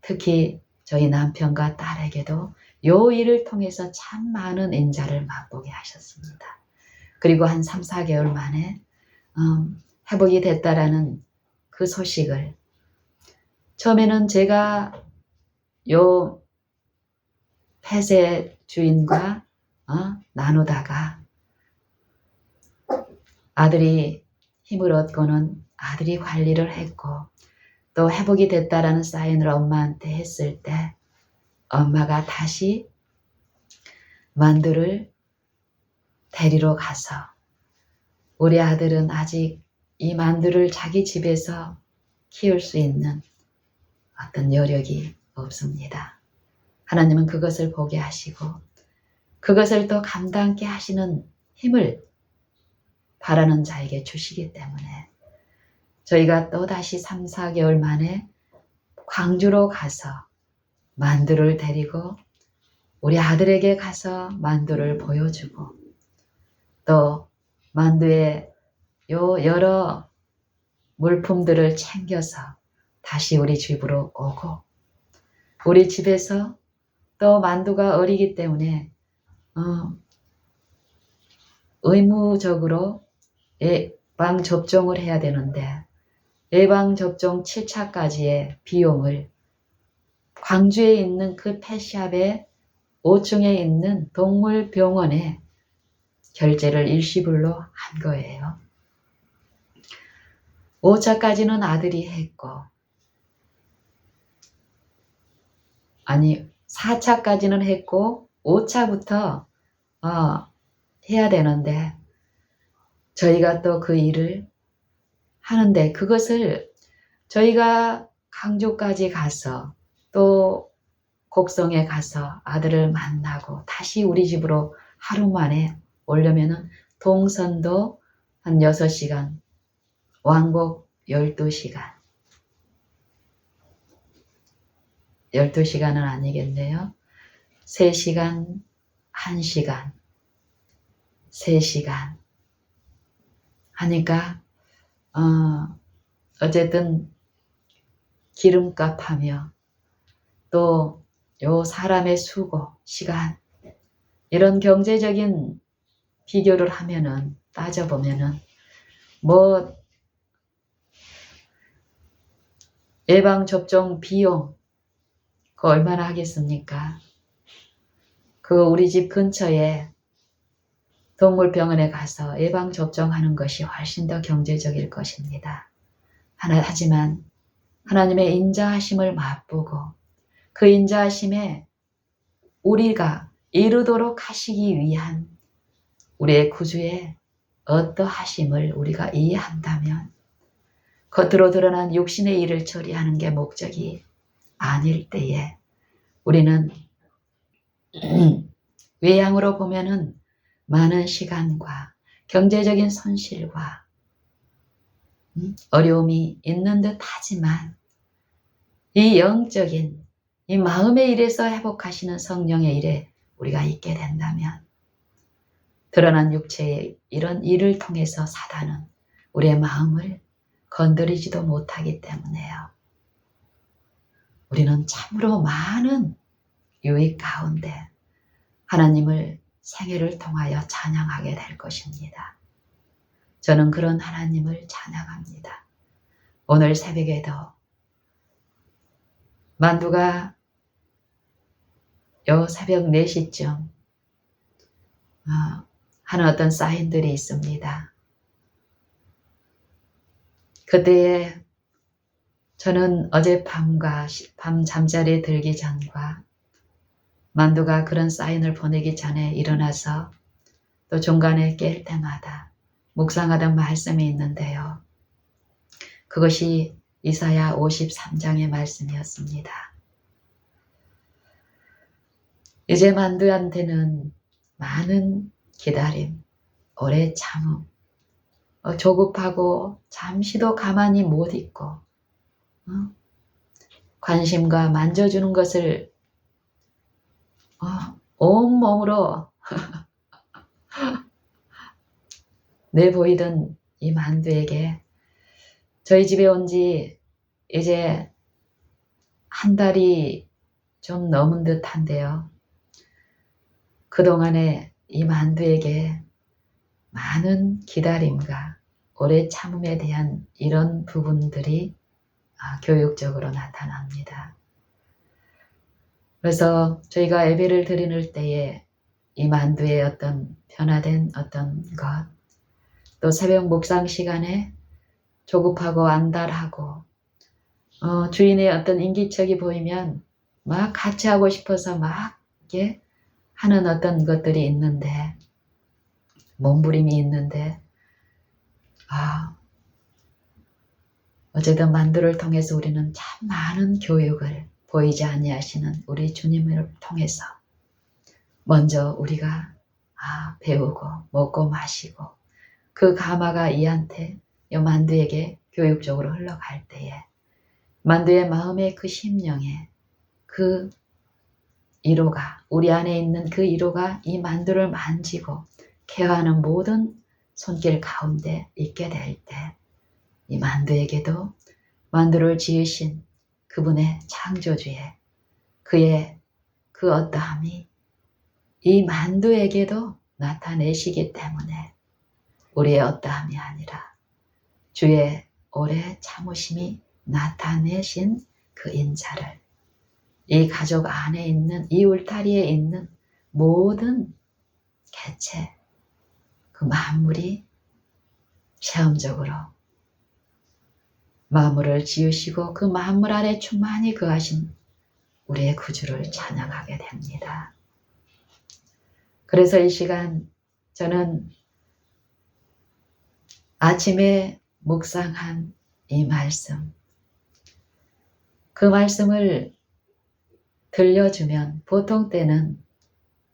특히 저희 남편과 딸에게도 요 일을 통해서 참 많은 인자를 맛보게 하셨습니다. 그리고 한 3, 4개월 만에 회복이 됐다라는 그 소식을 처음에는 제가 요 펫의 주인과 나누다가 아들이 힘을 얻고는 아들이 관리를 했고, 또 회복이 됐다라는 사인을 엄마한테 했을 때 엄마가 다시 만두를 데리러 가서, 우리 아들은 아직 이 만두를 자기 집에서 키울 수 있는 어떤 여력이 없습니다. 하나님은 그것을 보게 하시고 그것을 또 감당케 하시는 힘을 바라는 자에게 주시기 때문에 저희가 또다시 3, 4개월 만에 광주로 가서 만두를 데리고 우리 아들에게 가서 만두를 보여주고, 또 만두의 요 여러 물품들을 챙겨서 다시 우리 집으로 오고, 우리 집에서 또 만두가 어리기 때문에 의무적으로 예방접종을 해야 되는데 예방접종 7차까지의 비용을 광주에 있는 그 펫샵의 5층에 있는 동물병원에 결제를 일시불로 한 거예요. 5차까지는 아들이 했고, 4차까지는 했고 5차부터 해야 되는데 저희가 또 그 일을 하는데, 그것을 저희가 강주까지 가서 또 곡성에 가서 아들을 만나고 다시 우리 집으로 하루 만에 오려면은 동선도 한 6시간, 왕복 12시간. 12시간은 아니겠네요. 3시간, 1시간, 3시간 하니까 어쨌든 기름값하며 또 요 사람의 수고, 시간, 이런 경제적인 비교를 하면은, 따져보면은 예방접종 비용 그거 얼마나 하겠습니까? 그 우리 집 근처에 동물병원에 가서 예방접종하는 것이 훨씬 더 경제적일 것입니다. 하지만 하나님의 인자하심을 맛보고 그 인자하심에 우리가 이루도록 하시기 위한 우리의 구주의 어떠하심을 우리가 이해한다면 겉으로 드러난 육신의 일을 처리하는 게 목적이 아닐 때에 우리는 외양으로 보면은 많은 시간과 경제적인 손실과 어려움이 있는 듯 하지만 이 영적인 이 마음의 일에서 회복하시는 성령의 일에 우리가 있게 된다면 드러난 육체의 이런 일을 통해서 사단은 우리의 마음을 건드리지도 못하기 때문에요. 우리는 참으로 많은 유익 가운데 하나님을 생애를 통하여 찬양하게 될 것입니다. 저는 그런 하나님을 찬양합니다. 오늘 새벽에도 만두가 요 새벽 4시쯤 하는 어떤 사인들이 있습니다. 그때에 저는 어젯밤과 밤 잠자리에 들기 전과 만두가 그런 사인을 보내기 전에 일어나서 또 중간에 깰 때마다 묵상하던 말씀이 있는데요. 그것이 이사야 53장의 말씀이었습니다. 이제 만두한테는 많은 기다림, 오래 참음, 조급하고 잠시도 가만히 못 있고 관심과 만져주는 것을 온몸으로 내보이던 이 만두에게 저희 집에 온 지 이제 한 달이 좀 넘은 듯한데요. 그동안에 이 만두에게 많은 기다림과 오래 참음에 대한 이런 부분들이 교육적으로 나타납니다. 그래서 저희가 예배를 드리는 때에 이 만두의 어떤 변화된 어떤 것, 또 새벽 묵상 시간에 조급하고 안달하고 주인의 어떤 인기척이 보이면 막 같이 하고 싶어서 막 이렇게 하는 어떤 것들이 있는데, 몸부림이 있는데 어쨌든 만두를 통해서 우리는 참 많은 교육을 보이지 아니하시는 우리 주님을 통해서 먼저 우리가 배우고 먹고 마시고 그 가마가 이한테 이 만두에게 교육적으로 흘러갈 때에 만두의 마음의 그 심령에 그 이로가 우리 안에 있는 그 이로가 이 만두를 만지고 케어하는 모든 손길 가운데 있게 될 때 이 만두에게도 만두를 지으신 그분의 창조주의 그의 그 어떠함이 이 만두에게도 나타내시기 때문에 우리의 어떠함이 아니라 주의 오래 참으심이 나타내신 그 인자를 이 가족 안에 있는 이 울타리에 있는 모든 개체 그 만물이 체험적으로 만물을 지으시고 그 만물 아래 충만히 거하신 우리의 구주를 찬양하게 됩니다. 그래서 이 시간 저는 아침에 묵상한 이 말씀, 그 말씀을 들려주면 보통 때는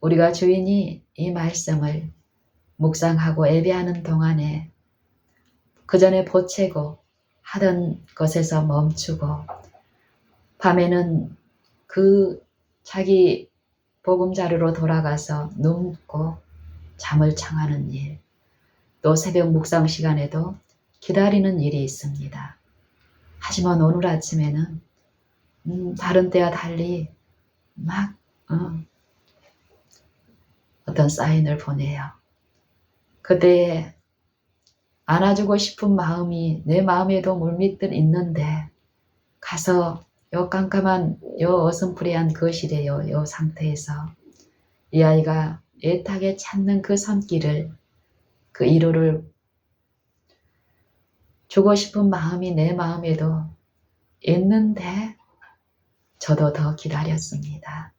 우리가 주인이 이 말씀을 묵상하고 예배하는 동안에 그 전에 보채고 하던 것에서 멈추고 밤에는 그 자기 보금자리로 돌아가서 눕고 잠을 청하는 일, 또 새벽 묵상 시간에도 기다리는 일이 있습니다. 하지만 오늘 아침에는 다른 때와 달리 막 어떤 사인을 보내요. 그때에 안아주고 싶은 마음이 내 마음에도 물밀듯 있는데 가서 요 깜깜한 요 어슴푸레한 거실에 요 상태에서 이 아이가 애타게 찾는 그 손길을 그 위로를 주고 싶은 마음이 내 마음에도 있는데 저도 더 기다렸습니다.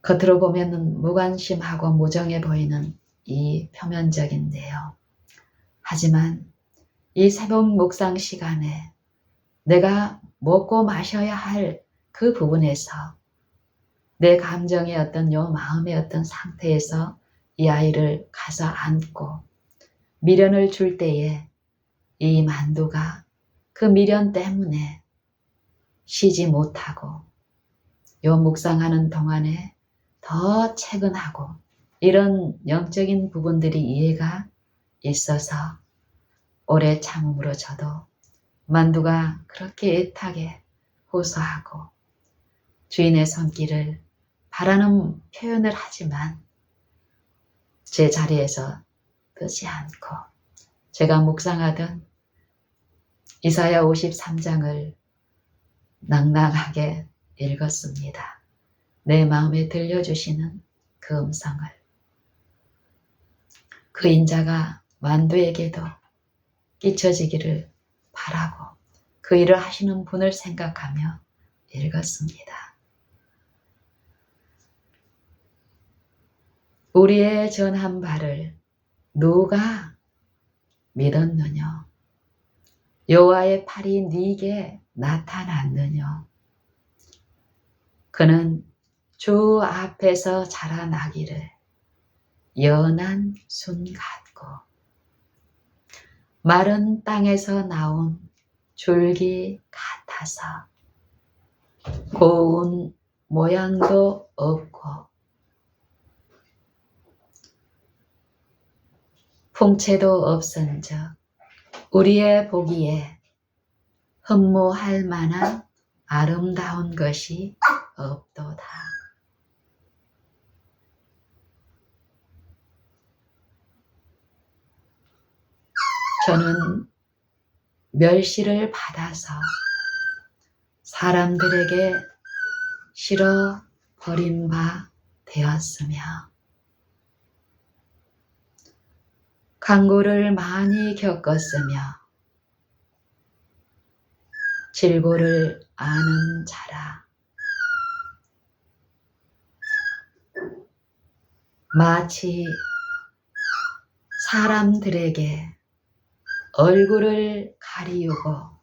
겉으로 보면 무관심하고 무정해 보이는 이 표면적인데요. 하지만 이 새벽 묵상 시간에 내가 먹고 마셔야 할 그 부분에서 내 감정의 어떤 요 마음의 어떤 상태에서 이 아이를 가서 안고 미련을 줄 때에 이 만두가 그 미련 때문에 쉬지 못하고 요 묵상하는 동안에 더 채근하고 이런 영적인 부분들이 이해가 있어서 오래 참음으로 저도 만두가 그렇게 애타게 호소하고 주인의 손길을 바라는 표현을 하지만 제 자리에서 뜨지 않고 제가 묵상하던 이사야 53장을 낭낭하게 읽었습니다. 내 마음에 들려주시는 그 음성을 그 인자가 만두에게도 끼쳐지기를 바라고 그 일을 하시는 분을 생각하며 읽었습니다. 우리의 전한 바를 누가 믿었느냐? 여호와의 팔이 네게 나타났느냐? 그는 주 앞에서 자라나기를 연한 순 같고 마른 땅에서 나온 줄기 같아서 고운 모양도 없고 풍채도 없은즉 우리의 보기에 흠모할 만한 아름다운 것이 없도다. 저는 멸시를 받아서 사람들에게 싫어 버린 바 되었으며 강고를 많이 겪었으며 질고를 아는 자라. 마치 사람들에게 얼굴을 가리우고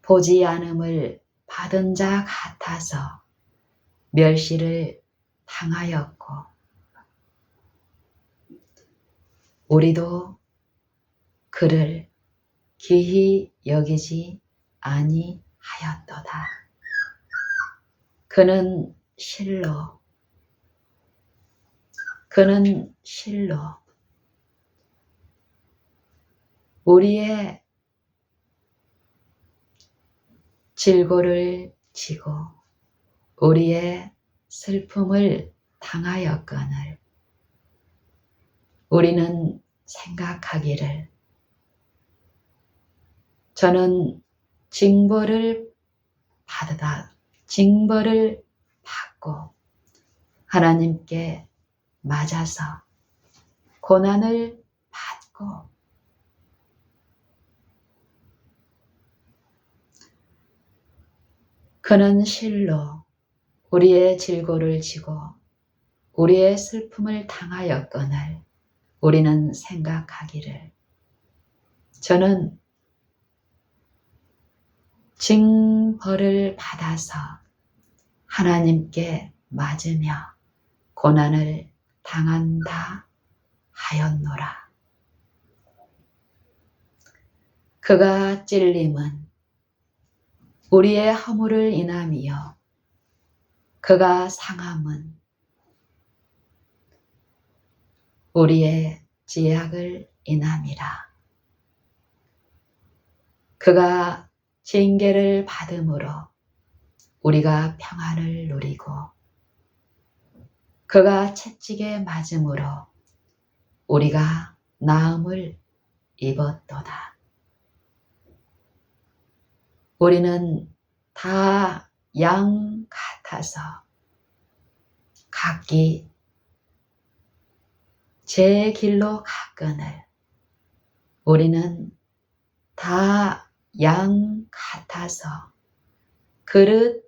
보지 않음을 받은 자 같아서 멸시를 당하였고 우리도 그를 기히 여기지 아니하였도다. 그는 실로 우리의 질고를 지고 우리의 슬픔을 당하였거늘 우리는 생각하기를 저는 징벌을 받고 하나님께 맞아서 고난을 받고 그는 실로 우리의 질고를 지고 우리의 슬픔을 당하였거늘 우리는 생각하기를 저는 징벌을 받아서 하나님께 맞으며 고난을 당한다 하였노라. 그가 찔림은 우리의 허물을 인함이요 그가 상함은 우리의 죄악을 인함이라. 그가 징계를 받음으로 우리가 평안을 누리고 그가 채찍에 맞음으로 우리가 나음을 입었도다. 우리는 다 양 같아서 각기 제 길로 갔거늘 우리는 다 양 같아서 그릇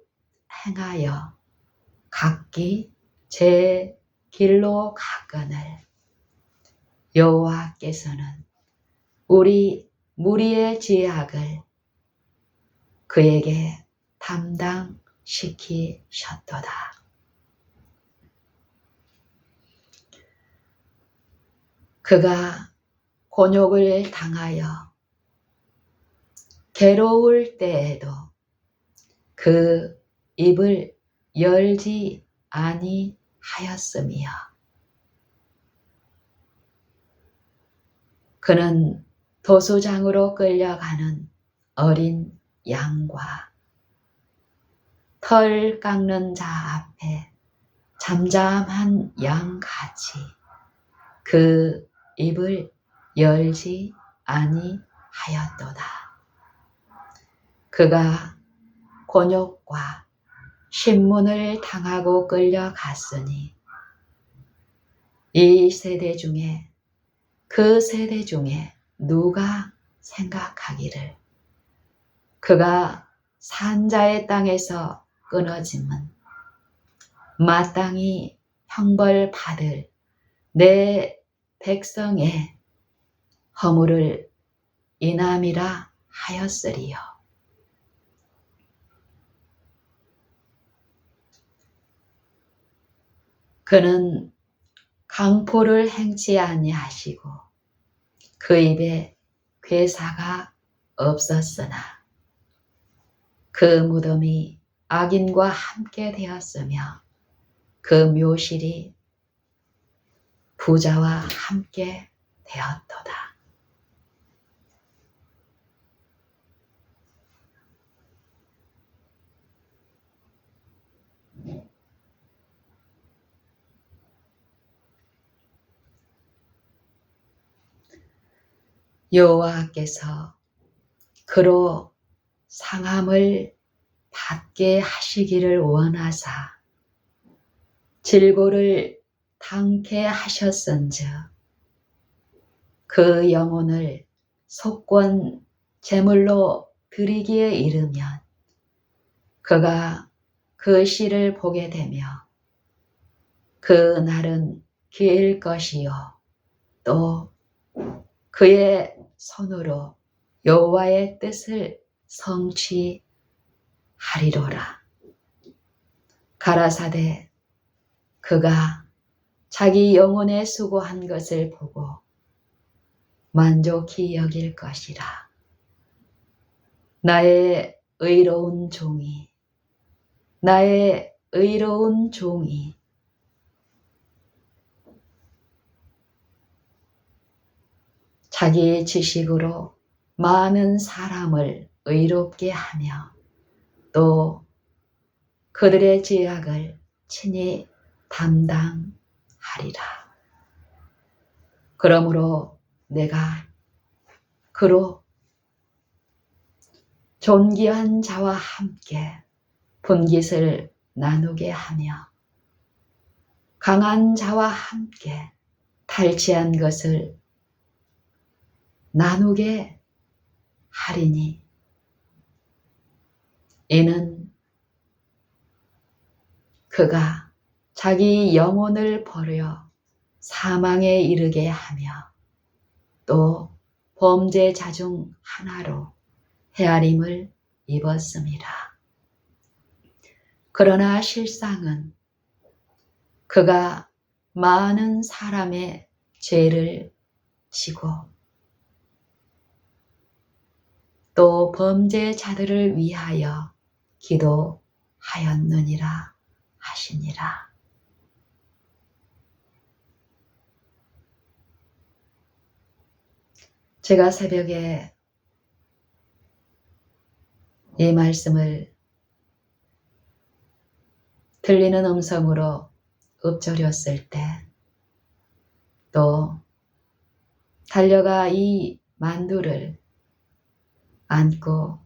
행하여 각기 제 길로 갔거늘 여호와께서는 우리 무리의 죄악을 그에게 담당시키셨도다. 그가 곤욕을 당하여 괴로울 때에도 그 입을 열지 아니하였도다. 하였음이요. 그는 도수장으로 끌려가는 어린 양과 털 깎는 자 앞에 잠잠한 양같이 그 입을 열지 아니하였도다. 그가 곤욕과 신문을 당하고 끌려갔으니 이 세대 중에 그 세대 중에 누가 생각하기를 그가 산자의 땅에서 끊어짐은 마땅히 형벌받을 내 백성의 허물을 인함이라 하였으리요. 그는 강포를 행치 아니하시고 그 입에 괴사가 없었으나 그 무덤이 악인과 함께 되었으며 그 묘실이 부자와 함께 되었도다. 여호와께서 그로 상함을 받게 하시기를 원하사 질고를 당케 하셨은즉 그 영혼을 속권 제물로 드리기에 이르면 그가 그 시를 보게 되며 그 날은 길 것이요 또 그의 손으로 여호와의 뜻을 성취하리로라. 가라사대 그가 자기 영혼에 수고한 것을 보고 만족히 여길 것이라. 나의 의로운 종이 자기의 지식으로 많은 사람을 의롭게 하며 또 그들의 죄악을 친히 담당하리라. 그러므로 내가 그로 존귀한 자와 함께 분깃을 나누게 하며 강한 자와 함께 탈취한 것을 나누게 하리니 이는 그가 자기 영혼을 버려 사망에 이르게 하며 또 범죄자 중 하나로 헤아림을 입었음이라. 그러나 실상은 그가 많은 사람의 죄를 지고 또 범죄자들을 위하여 기도하였느니라 하시니라. 제가 새벽에 이 말씀을 들리는 음성으로 읊조렸을 때 또 달려가 이 만두를 안고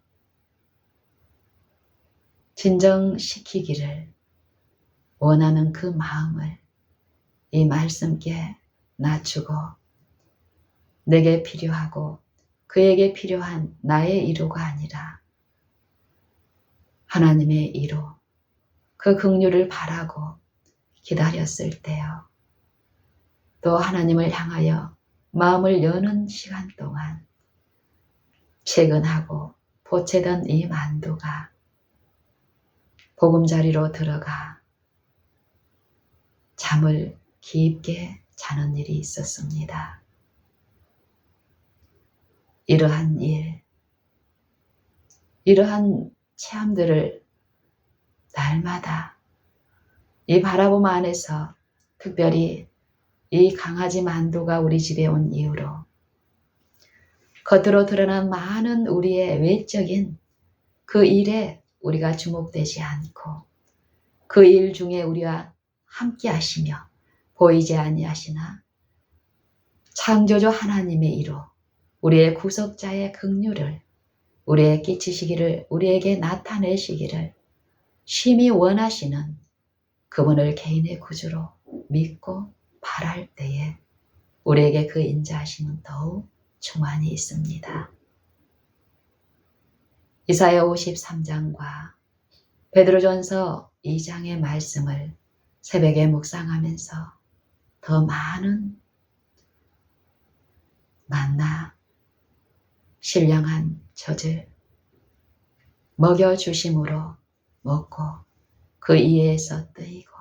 진정시키기를 원하는 그 마음을 이 말씀께 낮추고 내게 필요하고 그에게 필요한 나의 이루가 아니라 하나님의 이루, 그 긍휼을 바라고 기다렸을 때요. 또 하나님을 향하여 마음을 여는 시간 동안 채근하고 보채던 이 만두가 보금자리로 들어가 잠을 깊게 자는 일이 있었습니다. 이러한 체험들을 날마다 이 바라봄 안에서 특별히 이 강아지 만두가 우리 집에 온 이후로 겉으로 드러난 많은 우리의 외적인 그 일에 우리가 주목되지 않고 그 일 중에 우리와 함께 하시며 보이지 아니하시나 창조주 하나님의 이로 우리의 구속자의 긍휼을 우리에게 끼치시기를 우리에게 나타내시기를 심히 원하시는 그분을 개인의 구주로 믿고 바랄 때에 우리에게 그 인자하심은 더욱 충만히 있습니다. 이사야 53장과 베드로전서 2장의 말씀을 새벽에 묵상하면서 더 많은 만나 신령한 젖을 먹여주심으로 먹고 그 이해에서 뜨이고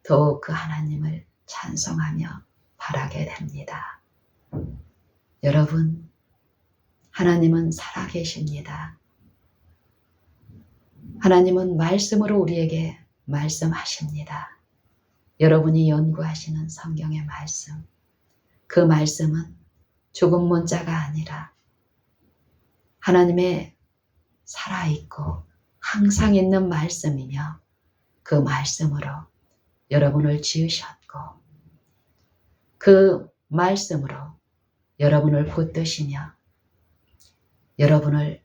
더욱 그 하나님을 찬송하며 바라게 됩니다. 여러분, 하나님은 살아계십니다. 하나님은 말씀으로 우리에게 말씀하십니다. 여러분이 연구하시는 성경의 말씀, 그 말씀은 죽은 문자가 아니라 하나님의 살아있고 항상 있는 말씀이며 그 말씀으로 여러분을 지으셨고 그 말씀으로 여러분을 붙드시며 여러분의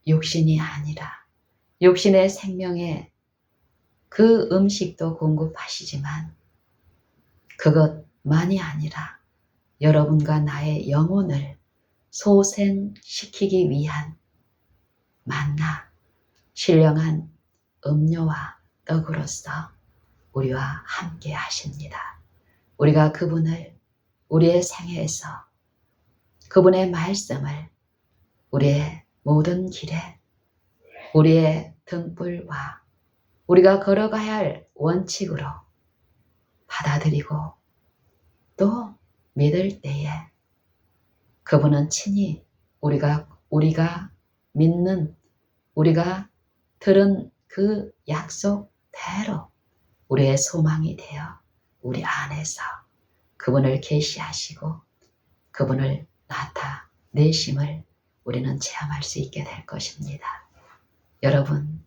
육신이 아니라 육신의 생명의 그 음식도 공급하시지만 그것만이 아니라 여러분과 나의 영혼을 소생시키기 위한 만나 신령한 음료와 떡으로서 우리와 함께 하십니다. 우리가 그분을 우리의 생애에서 그분의 말씀을 우리의 모든 길에 우리의 등불과 우리가 걸어가야 할 원칙으로 받아들이고 또 믿을 때에 그분은 친히 우리가 믿는 우리가 들은 그 약속대로 우리의 소망이 되어 우리 안에서 그분을 계시하시고 그분을 나타내심을 우리는 체험할 수 있게 될 것입니다. 여러분,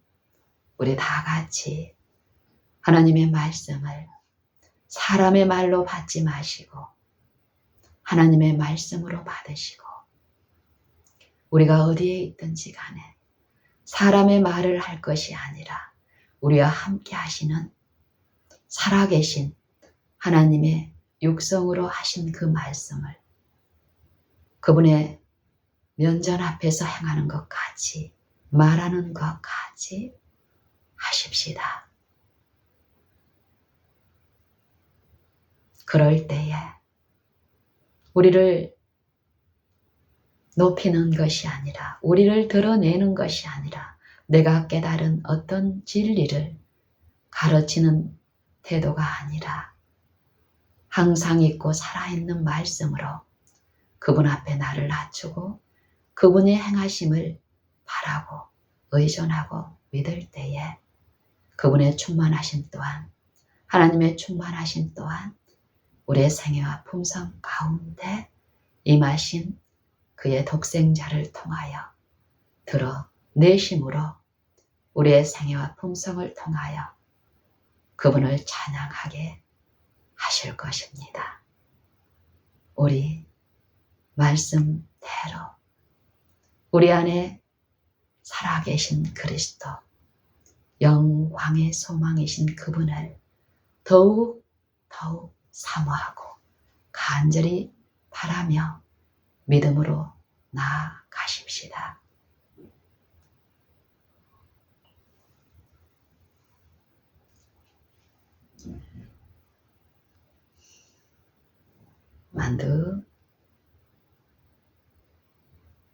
우리 다 같이 하나님의 말씀을 사람의 말로 받지 마시고 하나님의 말씀으로 받으시고 우리가 어디에 있든지 간에 사람의 말을 할 것이 아니라 우리와 함께 하시는 살아계신 하나님의 육성으로 하신 그 말씀을 그분의 면전 앞에서 행하는 것 같이 말하는 것 같이 하십시다. 그럴 때에 우리를 높이는 것이 아니라 우리를 드러내는 것이 아니라 내가 깨달은 어떤 진리를 가르치는 태도가 아니라 항상 있고 살아있는 말씀으로 그분 앞에 나를 낮추고 그분의 행하심을 바라고 의존하고 믿을 때에 그분의 충만하심 또한 하나님의 충만하심 또한 우리의 생애와 품성 가운데 임하신 그의 독생자를 통하여 드러내심으로 우리의 생애와 품성을 통하여 그분을 찬양하게 하실 것입니다. 우리 말씀대로 우리 안에 살아계신 그리스도 영광의 소망이신 그분을 더욱 사모하고 간절히 바라며 믿음으로 나아가십시다. 만두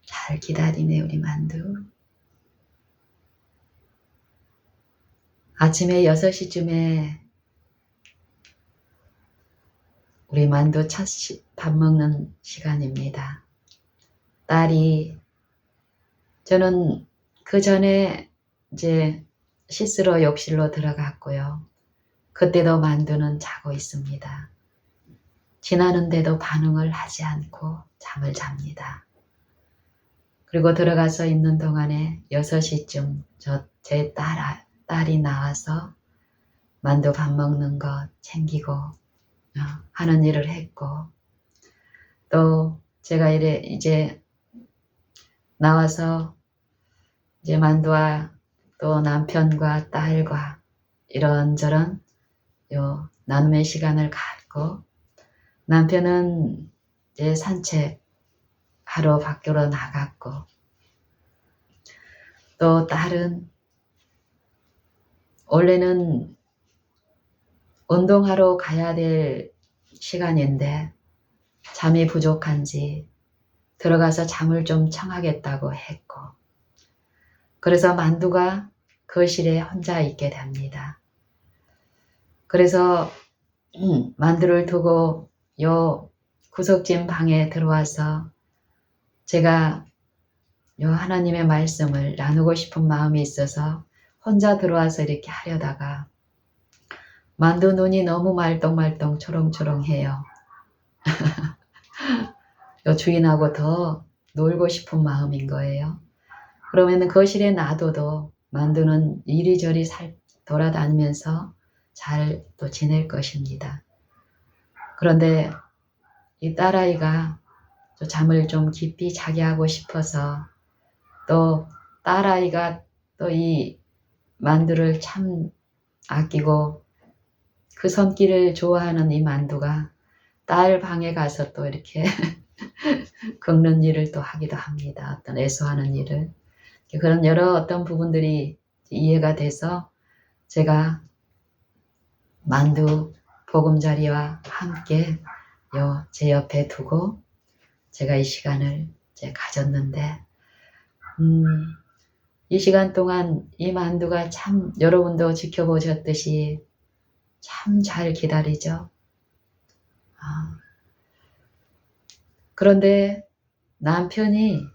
잘 기다리네 우리 만두. 아침에 6시쯤에 우리 만두 첫 밥 먹는 시간입니다. 딸이 저는 그 전에 이제 씻으러 욕실로 들어갔고요. 그때도 만두는 자고 있습니다. 지나는데도 반응을 하지 않고 잠을 잡니다. 그리고 들어가서 있는 동안에 6시쯤 제 딸이 나와서 만두 밥 먹는 것 챙기고 하는 일을 했고, 또 제가 이제 나와서 이제 만두와 또 남편과 딸과 이런저런 나눔의 시간을 갖고, 남편은 이제 산책하러 밖으로 나갔고, 또 딸은 원래는 운동하러 가야 될 시간인데 잠이 부족한지 들어가서 잠을 좀 청하겠다고 했고, 그래서 만두가 거실에 혼자 있게 됩니다. 그래서 만두를 두고 구석진 방에 들어와서 제가 하나님의 말씀을 나누고 싶은 마음이 있어서 혼자 들어와서 이렇게 하려다가 만두 눈이 너무 말똥말똥 초롱초롱해요. 주인하고 더 놀고 싶은 마음인 거예요. 그러면 거실에 놔둬도 만두는 이리저리 돌아다니면서 잘 또 지낼 것입니다. 그런데 이 딸아이가 잠을 좀 깊이 자게 하고 싶어서, 또 딸아이가 또 이 만두를 참 아끼고 그 손길을 좋아하는 이 만두가 딸 방에 가서 또 이렇게 긁는 일을 또 하기도 합니다. 어떤 애소하는 일을. 그런 여러 어떤 부분들이 이해가 돼서 제가 만두 보금자리와 함께 제 옆에 두고 제가 이 시간을 이제 가졌는데, 이 시간 동안 이 만두가 참 여러분도 지켜보셨듯이 참 잘 기다리죠. 그런데 남편이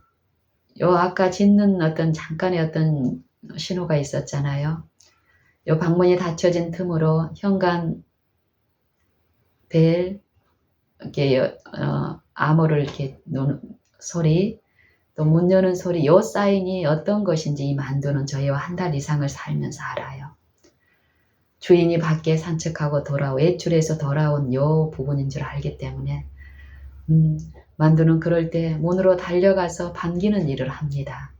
아까 짖는 잠깐의 어떤 신호가 있었잖아요. 방문이 닫혀진 틈으로 현관 벨, 이렇게 암호를 이렇게 노는 소리, 또 문 여는 소리, 사인이 어떤 것인지 이 만두는 저희와 한 달 이상을 살면서 알아요. 주인이 밖에 산책하고 외출해서 돌아온 부분인 줄 알기 때문에 만두는 그럴 때 문으로 달려가서 반기는 일을 합니다.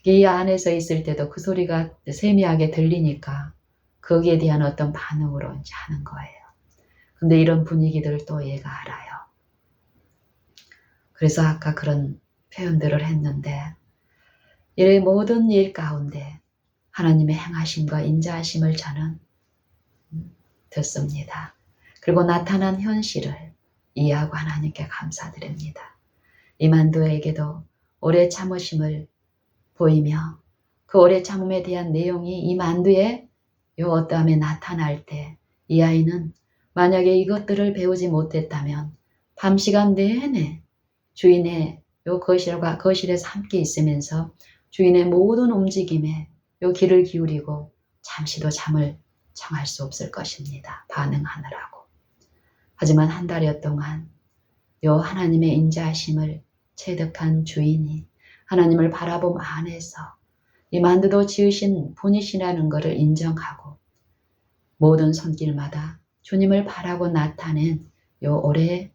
이 안에서 있을 때도 그 소리가 세미하게 들리니까 거기에 대한 어떤 반응으로 이제 하는 거예요. 근데 이런 분위기들을 또 얘가 알아요. 그래서 아까 그런 표현들을 했는데, 이 모든 일 가운데 하나님의 행하심과 인자하심을 저는 듣습니다. 그리고 나타난 현실을 이해하고 하나님께 감사드립니다. 이 만두에게도 오래 참으심을 보이며, 그 오래 참음에 대한 내용이 이 만두의 어떠함에 나타날 때 이 아이는 만약에 이것들을 배우지 못했다면 밤 시간 내내 주인의 거실에서 함께 있으면서 주인의 모든 움직임에 귀를 기울이고 잠시도 잠을 청할 수 없을 것입니다. 반응하느라고. 하지만 한 달여 동안 하나님의 인자하심을 체득한 주인이 하나님을 바라봄 안에서 이 만두도 지으신 분이시라는 것을 인정하고 모든 손길마다 주님을 바라고 나타낸 오래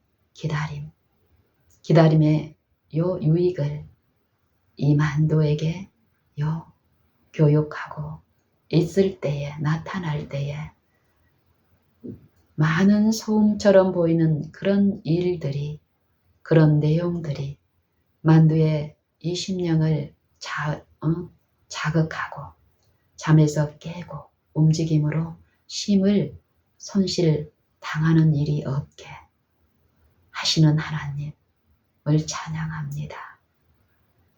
기다림의 유익을 이 만두에게 교육하고 있을 때에, 나타날 때에 많은 소음처럼 보이는 그런 일들이, 그런 내용들이 만두의 이 심령을 자극하고 잠에서 깨고 움직임으로 쉼을 손실 당하는 일이 없게 하시는 하나님을 찬양합니다.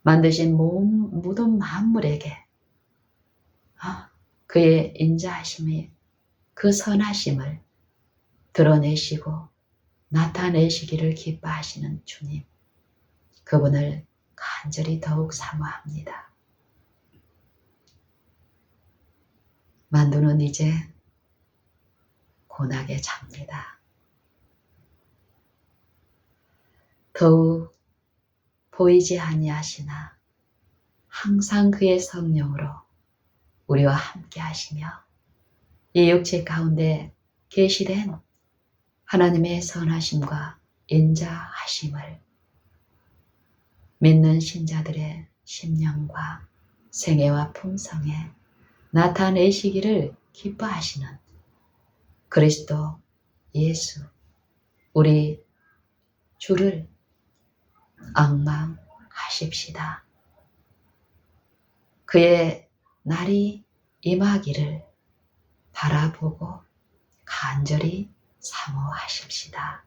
만드신 모든 만물에게 그의 인자하심이, 그 선하심을 드러내시고 나타내시기를 기뻐하시는 주님, 그분을 간절히 더욱 사모합니다. 만두는 이제 고나게 잡니다. 더욱 보이지 아니하시나 항상 그의 성령으로 우리와 함께 하시며 이 육체 가운데 계시된 하나님의 선하심과 인자하심을 믿는 신자들의 심령과 생애와 품성에 나타내시기를 기뻐하시는 그리스도 예수 우리 주를 앙망하십시다. 그의 날이 임하기를 바라보고 간절히 사모하십시다.